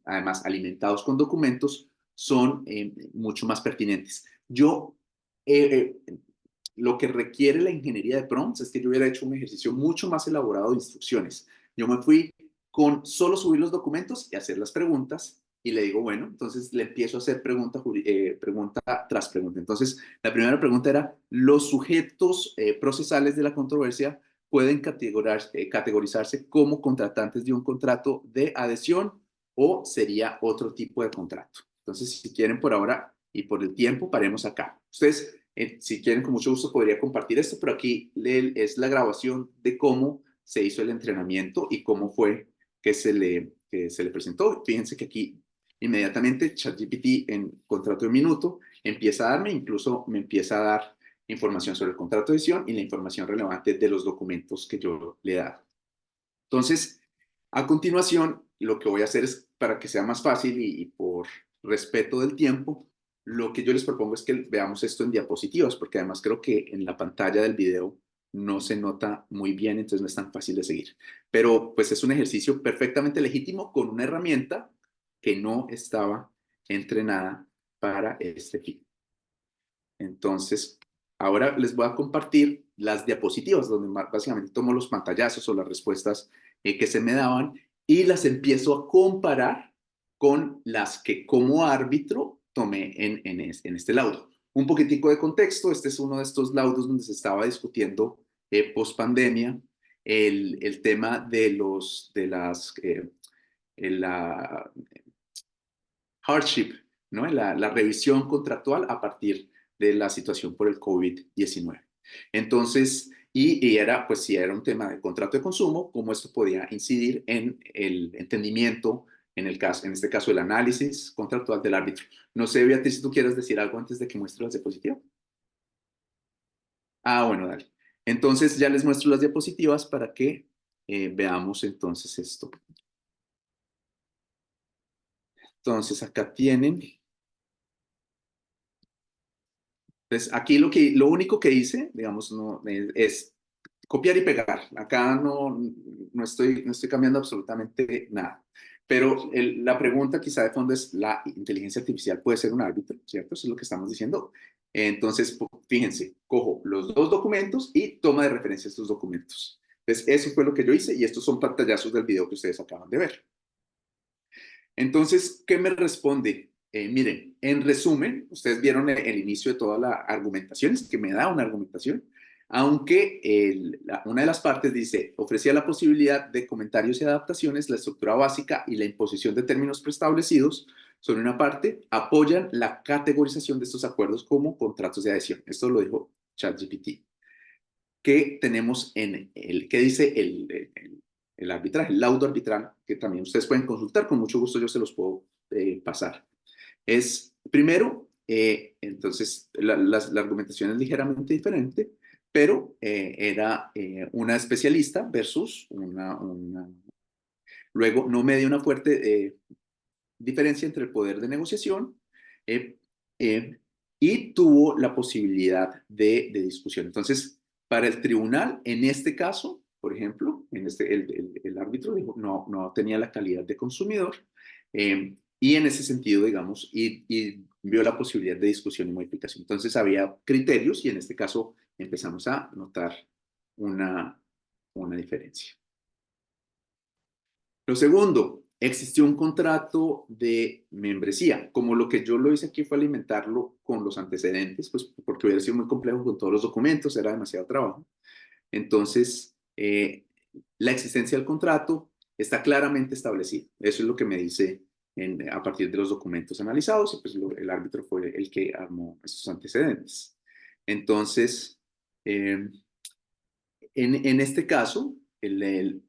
además alimentados con documentos, son mucho más pertinentes. Lo que requiere la ingeniería de prompts es que yo hubiera hecho un ejercicio mucho más elaborado de instrucciones. Yo me fui con solo subir los documentos y hacer las preguntas, y le digo, bueno, entonces le empiezo a hacer pregunta tras pregunta. Entonces, la primera pregunta era, ¿los sujetos procesales de la controversia pueden categorizarse como contratantes de un contrato de adhesión o sería otro tipo de contrato? Entonces, si quieren por ahora y por el tiempo, paremos acá. Ustedes, si quieren, con mucho gusto podría compartir esto, pero aquí es la grabación de cómo se hizo el entrenamiento y cómo fue que se le presentó. Fíjense que aquí inmediatamente ChatGPT, en contrato de minuto, empieza a darme, incluso me empieza a dar información sobre el contrato de adhesión y la información relevante de los documentos que yo le he dado. Entonces, a continuación, lo que voy a hacer es, para que sea más fácil y por respeto del tiempo, lo que yo les propongo es que veamos esto en diapositivas, porque además creo que en la pantalla del video no se nota muy bien, entonces no es tan fácil de seguir. Pero pues es un ejercicio perfectamente legítimo con una herramienta que no estaba entrenada para este fin. Entonces, ahora les voy a compartir las diapositivas, donde básicamente tomo los pantallazos o las respuestas que se me daban y las empiezo a comparar con las que como árbitro tomé en este laudo. Un poquitico de contexto, este es uno de estos laudos donde se estaba discutiendo post pandemia el tema de la hardship, ¿no? La revisión contractual a partir de la situación por el COVID-19. Entonces, y era, pues si era un tema de contrato de consumo, cómo esto podía incidir en el entendimiento, en este caso, el análisis contractual del árbitro. No sé, Beatriz, si tú quieres decir algo antes de que muestre las diapositivas. Ah, bueno, dale. Entonces ya les muestro las diapositivas para que veamos entonces esto. Entonces acá tienen. Entonces, aquí lo único que hice, digamos, no, es copiar y pegar. Acá no estoy cambiando absolutamente nada. Pero la pregunta quizá de fondo es, ¿la inteligencia artificial puede ser un árbitro? ¿Cierto? Eso es lo que estamos diciendo. Entonces, fíjense, cojo los 2 documentos y toma de referencia estos documentos. Entonces, eso fue lo que yo hice y estos son pantallazos del video que ustedes acaban de ver. Entonces, ¿qué me responde? Miren, en resumen, ustedes vieron el inicio de toda la argumentación, es que me da una argumentación, aunque una de las partes dice, ofrecía la posibilidad de comentarios y adaptaciones, la estructura básica y la imposición de términos preestablecidos. Sobre una parte, apoyan la categorización de estos acuerdos como contratos de adhesión. Esto lo dijo ChatGPT. ¿Qué tenemos qué dice el arbitraje, el laudo arbitral, que también ustedes pueden consultar, con mucho gusto yo se los puedo pasar? Es, primero, entonces, la argumentación es ligeramente diferente, pero era una especialista versus Luego, no media una fuerte diferencia entre el poder de negociación y tuvo la posibilidad de discusión. Entonces, para el tribunal, en este caso, por ejemplo, el árbitro dijo no tenía la calidad de consumidor y en ese sentido, digamos, y vio la posibilidad de discusión y modificación. Entonces, había criterios y en este caso empezamos a notar una diferencia. Lo segundo, existió un contrato de membresía. Como lo que yo lo hice aquí fue alimentarlo con los antecedentes, pues porque hubiera sido muy complejo con todos los documentos, era demasiado trabajo. Entonces, la existencia del contrato está claramente establecida. Eso es lo que me dice a partir de los documentos analizados y pues el árbitro fue el que armó esos antecedentes. Entonces, en este caso, el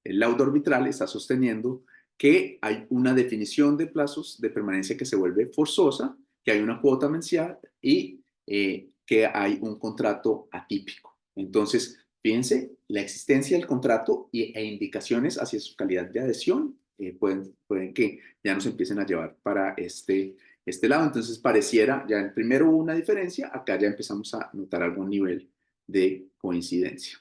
laudo arbitral está sosteniendo que hay una definición de plazos de permanencia que se vuelve forzosa, que hay una cuota mensual y que hay un contrato atípico. Entonces, fíjense, la existencia del contrato e indicaciones hacia su calidad de adhesión pueden que ya nos empiecen a llevar para este lado. Entonces, pareciera, ya primero hubo una diferencia, acá ya empezamos a notar algún nivel de coincidencia.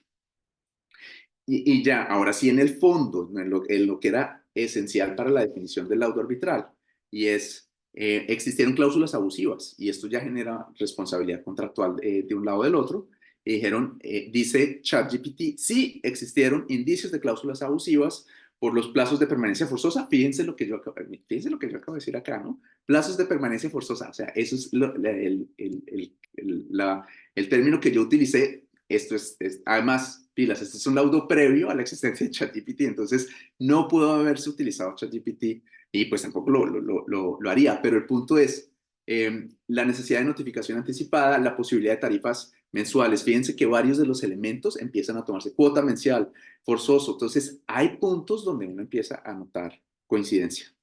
Y ya, ahora sí, en el fondo, en lo que era esencial para la definición del laudo arbitral, y es, existieron cláusulas abusivas, y esto ya genera responsabilidad contractual de un lado o del otro, y dijeron, dice ChatGPT, sí existieron indicios de cláusulas abusivas por los plazos de permanencia forzosa. Fíjense lo que yo acabo de decir acá, ¿no? Plazos de permanencia forzosa, o sea, eso es el término que yo utilicé. Esto es además, pilas, este es un laudo previo a la existencia de ChatGPT, entonces no pudo haberse utilizado ChatGPT y pues tampoco lo haría, pero el punto es la necesidad de notificación anticipada, la posibilidad de tarifas mensuales. Fíjense que varios de los elementos empiezan a tomarse cuota mensual, forzoso, entonces hay puntos donde uno empieza a notar coincidencia.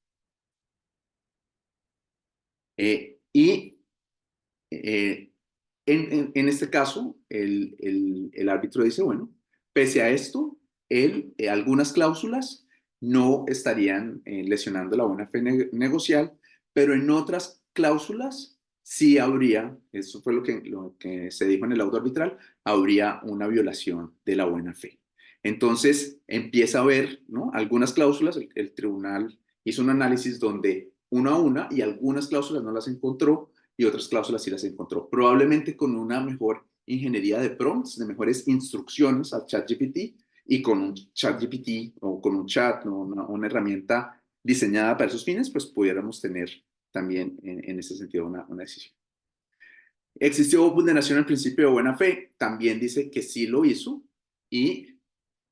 En este caso, el árbitro dice, bueno, pese a esto, algunas cláusulas no estarían lesionando la buena fe negocial, pero en otras cláusulas sí habría, eso fue lo que se dijo en el laudo arbitral, habría una violación de la buena fe. Entonces empieza a ver, ¿no? Algunas cláusulas, el tribunal hizo un análisis donde una a una y algunas cláusulas no las encontró y otras cláusulas sí las encontró. Probablemente con una mejor ingeniería de prompts, de mejores instrucciones al ChatGPT y con un ChatGPT o con un chat, ¿no? una herramienta diseñada para esos fines, pues pudiéramos tener también en ese sentido una decisión. ¿Existió vulneración al principio de buena fe? También dice que sí lo hizo y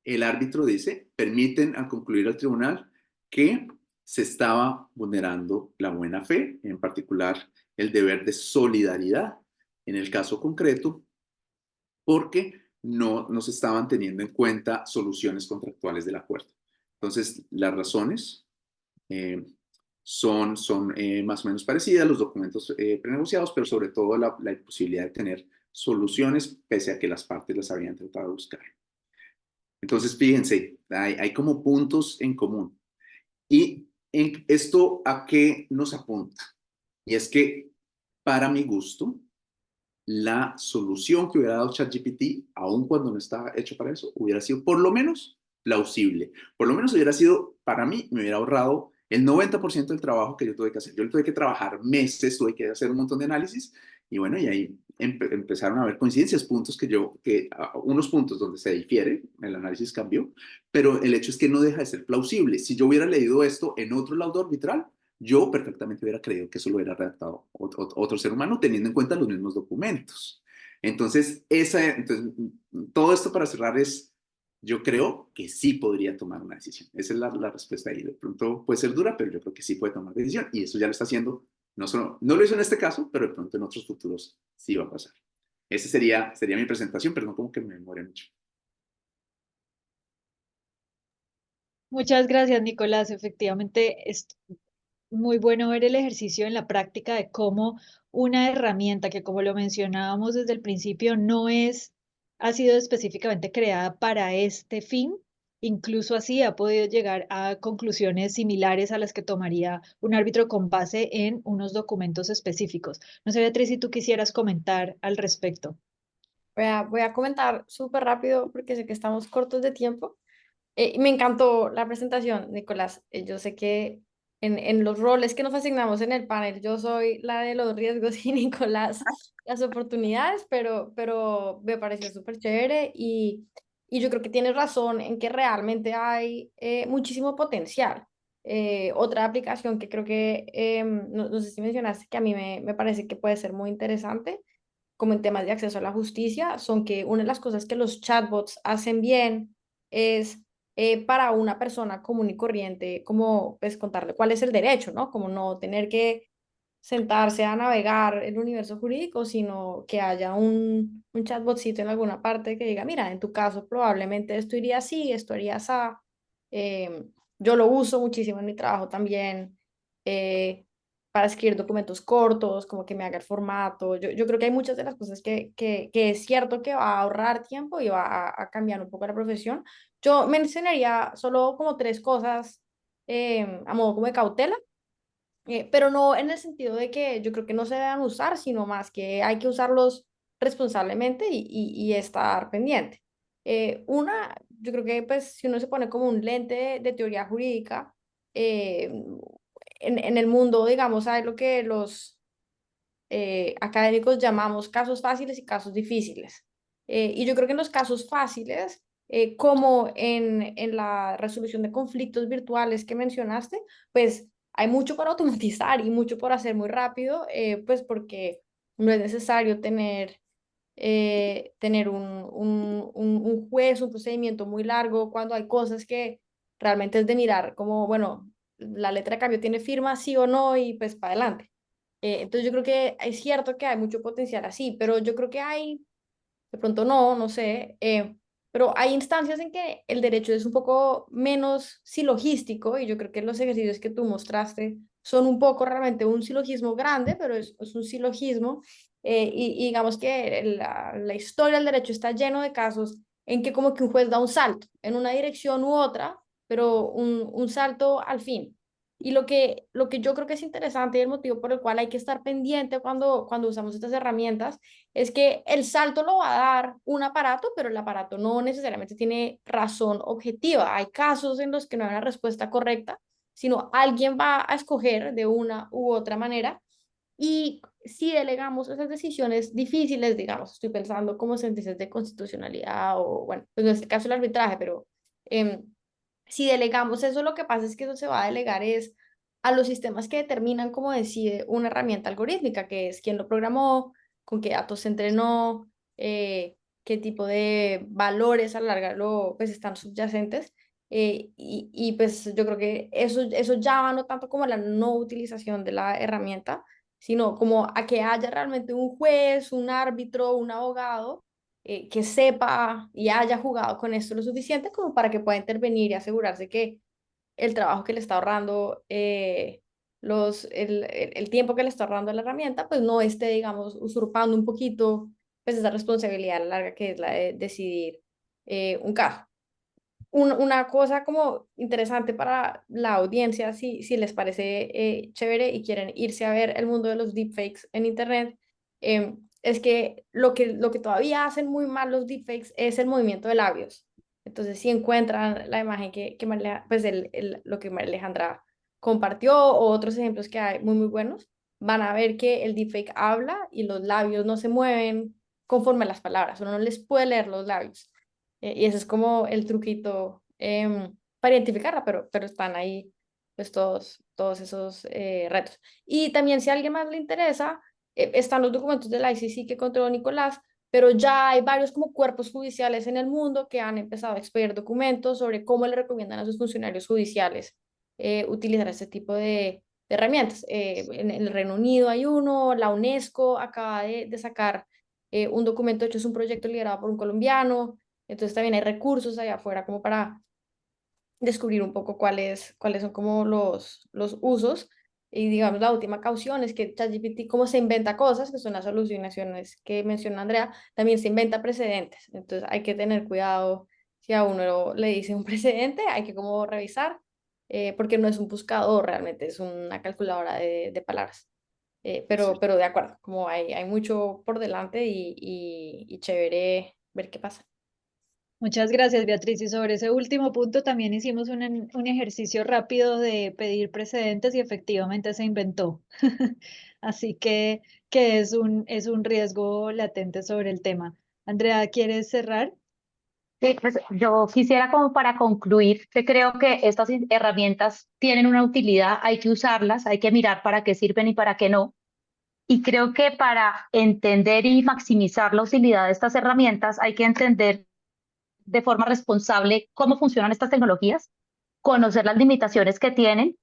el árbitro dice, permiten a concluir al tribunal que se estaba vulnerando la buena fe, en particular el deber de solidaridad en el caso concreto, porque no se estaban teniendo en cuenta soluciones contractuales del acuerdo. Entonces, las razones son más o menos parecidas, los documentos prenegociados, pero sobre todo la imposibilidad de tener soluciones pese a que las partes las habían tratado de buscar. Entonces, fíjense, hay como puntos en común. ¿Y esto a qué nos apunta? Y es que, para mi gusto, la solución que hubiera dado ChatGPT, aun cuando no estaba hecho para eso, hubiera sido por lo menos plausible. Por lo menos hubiera sido, para mí, me hubiera ahorrado el 90% del trabajo que yo tuve que hacer. Yo tuve que trabajar meses, tuve que hacer un montón de análisis y bueno, y ahí empezaron a haber coincidencias, unos puntos donde se difiere, el análisis cambió, pero el hecho es que no deja de ser plausible. Si yo hubiera leído esto en otro laudo arbitral, yo perfectamente hubiera creído que eso lo hubiera redactado otro ser humano teniendo en cuenta los mismos documentos. Entonces, todo esto para cerrar es, yo creo que sí podría tomar una decisión. Esa es la respuesta ahí. De pronto puede ser dura, pero yo creo que sí puede tomar decisión y eso ya lo está haciendo. No lo hizo en este caso, pero de pronto en otros futuros sí va a pasar. Esa sería mi presentación, pero no como que me demore mucho. Muchas gracias, Nicolás. Efectivamente, es muy bueno ver el ejercicio en la práctica de cómo una herramienta que, como lo mencionábamos desde el principio, ha sido específicamente creada para este fin incluso así ha podido llegar a conclusiones similares a las que tomaría un árbitro con base en unos documentos específicos. No sé, Beatriz, si tú quisieras comentar al respecto. Voy a comentar súper rápido porque sé que estamos cortos de tiempo. Me encantó la presentación, Nicolás. Yo sé que en los roles que nos asignamos en el panel, yo soy la de los riesgos y Nicolás las oportunidades, pero me pareció súper chévere y yo creo que tienes razón en que realmente hay muchísimo potencial. Otra aplicación que creo que, no sé si mencionaste, que a mí me parece que puede ser muy interesante, como en temas de acceso a la justicia, son que una de las cosas que los chatbots hacen bien es para una persona común y corriente, como pues contarle cuál es el derecho, ¿no? Como no tener que sentarse a navegar el universo jurídico, sino que haya un chatbotcito en alguna parte que diga, mira, en tu caso probablemente esto iría así, esto haría así. Eh, yo lo uso muchísimo en mi trabajo también. Para escribir documentos cortos, como que me haga el formato. Yo creo que hay muchas de las cosas que es cierto que va a ahorrar tiempo y va a cambiar un poco la profesión. Yo mencionaría solo como tres cosas a modo como de cautela, pero no en el sentido de que yo creo que no se deben usar, sino más que hay que usarlos responsablemente y estar pendiente. Una, yo creo que pues si uno se pone como un lente de teoría jurídica, eh, en el mundo, digamos, hay lo que los académicos llamamos casos fáciles y casos difíciles. Y yo creo que en los casos fáciles, como en la resolución de conflictos virtuales que mencionaste, pues hay mucho para automatizar y mucho por hacer muy rápido, pues porque no es necesario tener un juez, un procedimiento muy largo cuando hay cosas que realmente es de mirar como, bueno, la letra de cambio tiene firma, sí o no, y pues para adelante. Entonces yo creo que es cierto que hay mucho potencial así, pero yo creo que hay, de pronto no, no sé, pero hay instancias en que el derecho es un poco menos silogístico y yo creo que los ejercicios que tú mostraste son un poco realmente un silogismo grande, pero es un silogismo y digamos que la historia del derecho está lleno de casos en que como que un juez da un salto en una dirección u otra, pero un salto al fin. Y lo que yo creo que es interesante y el motivo por el cual hay que estar pendiente cuando usamos estas herramientas es que el salto lo va a dar un aparato, pero el aparato no necesariamente tiene razón objetiva. Hay casos en los que no hay una respuesta correcta, sino alguien va a escoger de una u otra manera. Y si delegamos esas decisiones difíciles, digamos, estoy pensando como sentencias de constitucionalidad o, bueno, pues en este caso el arbitraje, pero si delegamos eso, lo que pasa es que eso se va a delegar es a los sistemas que determinan cómo decide una herramienta algorítmica, que es quién lo programó, con qué datos se entrenó, qué tipo de valores a la larga pues están subyacentes. Pues yo creo que eso ya va no tanto como a la no utilización de la herramienta, sino como a que haya realmente un juez, un árbitro, un abogado que sepa y haya jugado con esto lo suficiente como para que pueda intervenir y asegurarse que el trabajo que le está ahorrando, el tiempo que le está ahorrando la herramienta, pues no esté, digamos, usurpando un poquito pues esa responsabilidad a la larga que es la de decidir un caso. Una cosa como interesante para la audiencia, si les parece chévere y quieren irse a ver el mundo de los deepfakes en Internet, es que lo que todavía hacen muy mal los deepfakes es el movimiento de labios. Entonces, si encuentran la imagen que pues lo que María Alejandra compartió o otros ejemplos que hay muy, muy buenos, van a ver que el deepfake habla y los labios no se mueven conforme a las palabras. Uno no les puede leer los labios. Y ese es como el truquito para identificarla, pero están ahí pues todos esos retos. Y también si a alguien más le interesa, están los documentos de la ICC que encontró Nicolás, pero ya hay varios como cuerpos judiciales en el mundo que han empezado a expedir documentos sobre cómo le recomiendan a sus funcionarios judiciales utilizar este tipo de herramientas. En el Reino Unido hay uno, la UNESCO acaba de sacar un documento, de hecho es un proyecto liderado por un colombiano, entonces también hay recursos allá afuera como para descubrir un poco cuáles son como los usos. Y digamos, la última caución es que ChatGPT, como se inventa cosas, que son las soluciones que menciona Andrea, también se inventa precedentes. Entonces hay que tener cuidado Si a uno le dice un precedente, hay que como revisar, porque no es un buscador realmente, es una calculadora de palabras. Sí. Pero de acuerdo, como hay mucho por delante y chévere ver qué pasa. Muchas gracias, Beatriz. Y sobre ese último punto también hicimos un ejercicio rápido de pedir precedentes y efectivamente se inventó. Así que es un riesgo latente sobre el tema. Andrea, ¿quieres cerrar? Sí, pues yo quisiera como para concluir que creo que estas herramientas tienen una utilidad, hay que usarlas, hay que mirar para qué sirven y para qué no. Y creo que para entender y maximizar la utilidad de estas herramientas hay que entender de forma responsable cómo funcionan estas tecnologías, conocer las limitaciones que tienen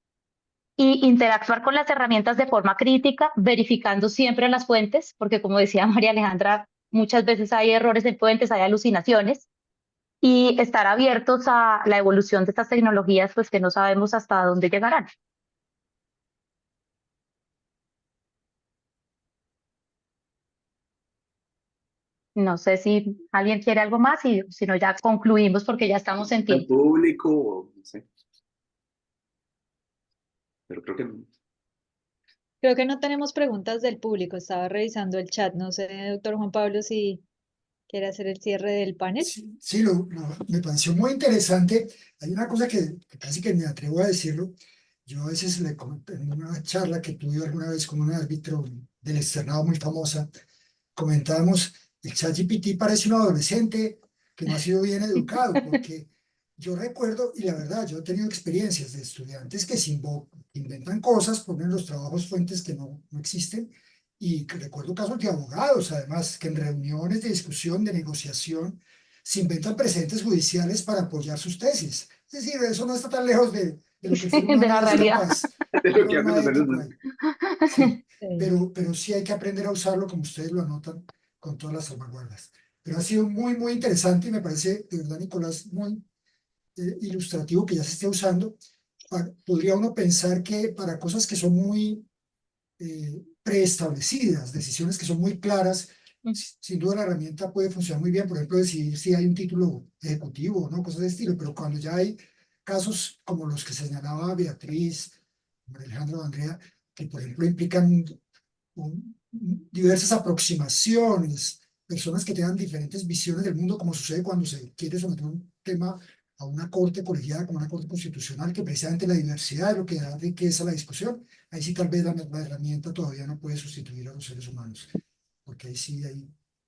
y interactuar con las herramientas de forma crítica, verificando siempre las fuentes, porque como decía María Alejandra, muchas veces hay errores en fuentes, hay alucinaciones, y estar abiertos a la evolución de estas tecnologías, pues que no sabemos hasta dónde llegarán. No sé si alguien quiere algo más y si no ya concluimos porque ya estamos en El tiempo. público, o no sé, pero creo que no. Creo que no tenemos preguntas del público. Estaba revisando el chat. No sé, doctor Juan Pablo, si quiere hacer el cierre del panel. Sí, sí, me pareció muy interesante. Hay una cosa que casi que me atrevo a decirlo. Yo a veces le comenté en una charla que tuve alguna vez con un árbitro del externado muy famosa, comentábamos, el ChatGPT parece un adolescente que no ha sido bien educado, porque yo recuerdo, y la verdad, yo he tenido experiencias de estudiantes que inventan cosas, ponen los trabajos fuentes que no existen, y que recuerdo casos de abogados, además, que en reuniones de discusión, de negociación, se inventan precedentes judiciales para apoyar sus tesis. Es decir, eso no está tan lejos de lo que el ser De humano la ya es realidad. capaz. De Hay un lo que hacen problema los seres ético humanos. ahí. Sí, Sí. pero sí hay que aprender a usarlo como ustedes lo anotan con todas las salvaguardas. Pero ha sido muy, muy interesante y me parece, de verdad, Nicolás, muy ilustrativo que ya se esté usando. Podría uno pensar que para cosas que son muy preestablecidas, decisiones que son muy claras, sin duda la herramienta puede funcionar muy bien. Por ejemplo, decidir si hay un título ejecutivo o no, cosas de estilo. Pero cuando ya hay casos como los que señalaba Beatriz, María Alejandra o Andrea, que por ejemplo implican diversas aproximaciones, personas que tengan diferentes visiones del mundo, como sucede cuando se quiere someter un tema a una corte colegiada como una corte constitucional, que precisamente la diversidad es lo que da riqueza a la discusión. Ahí sí tal vez la herramienta todavía no puede sustituir a los seres humanos, porque ahí sí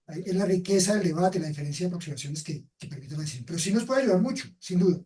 es la riqueza del debate, la diferencia de aproximaciones que permite la decisión. Pero sí nos puede ayudar mucho, sin duda.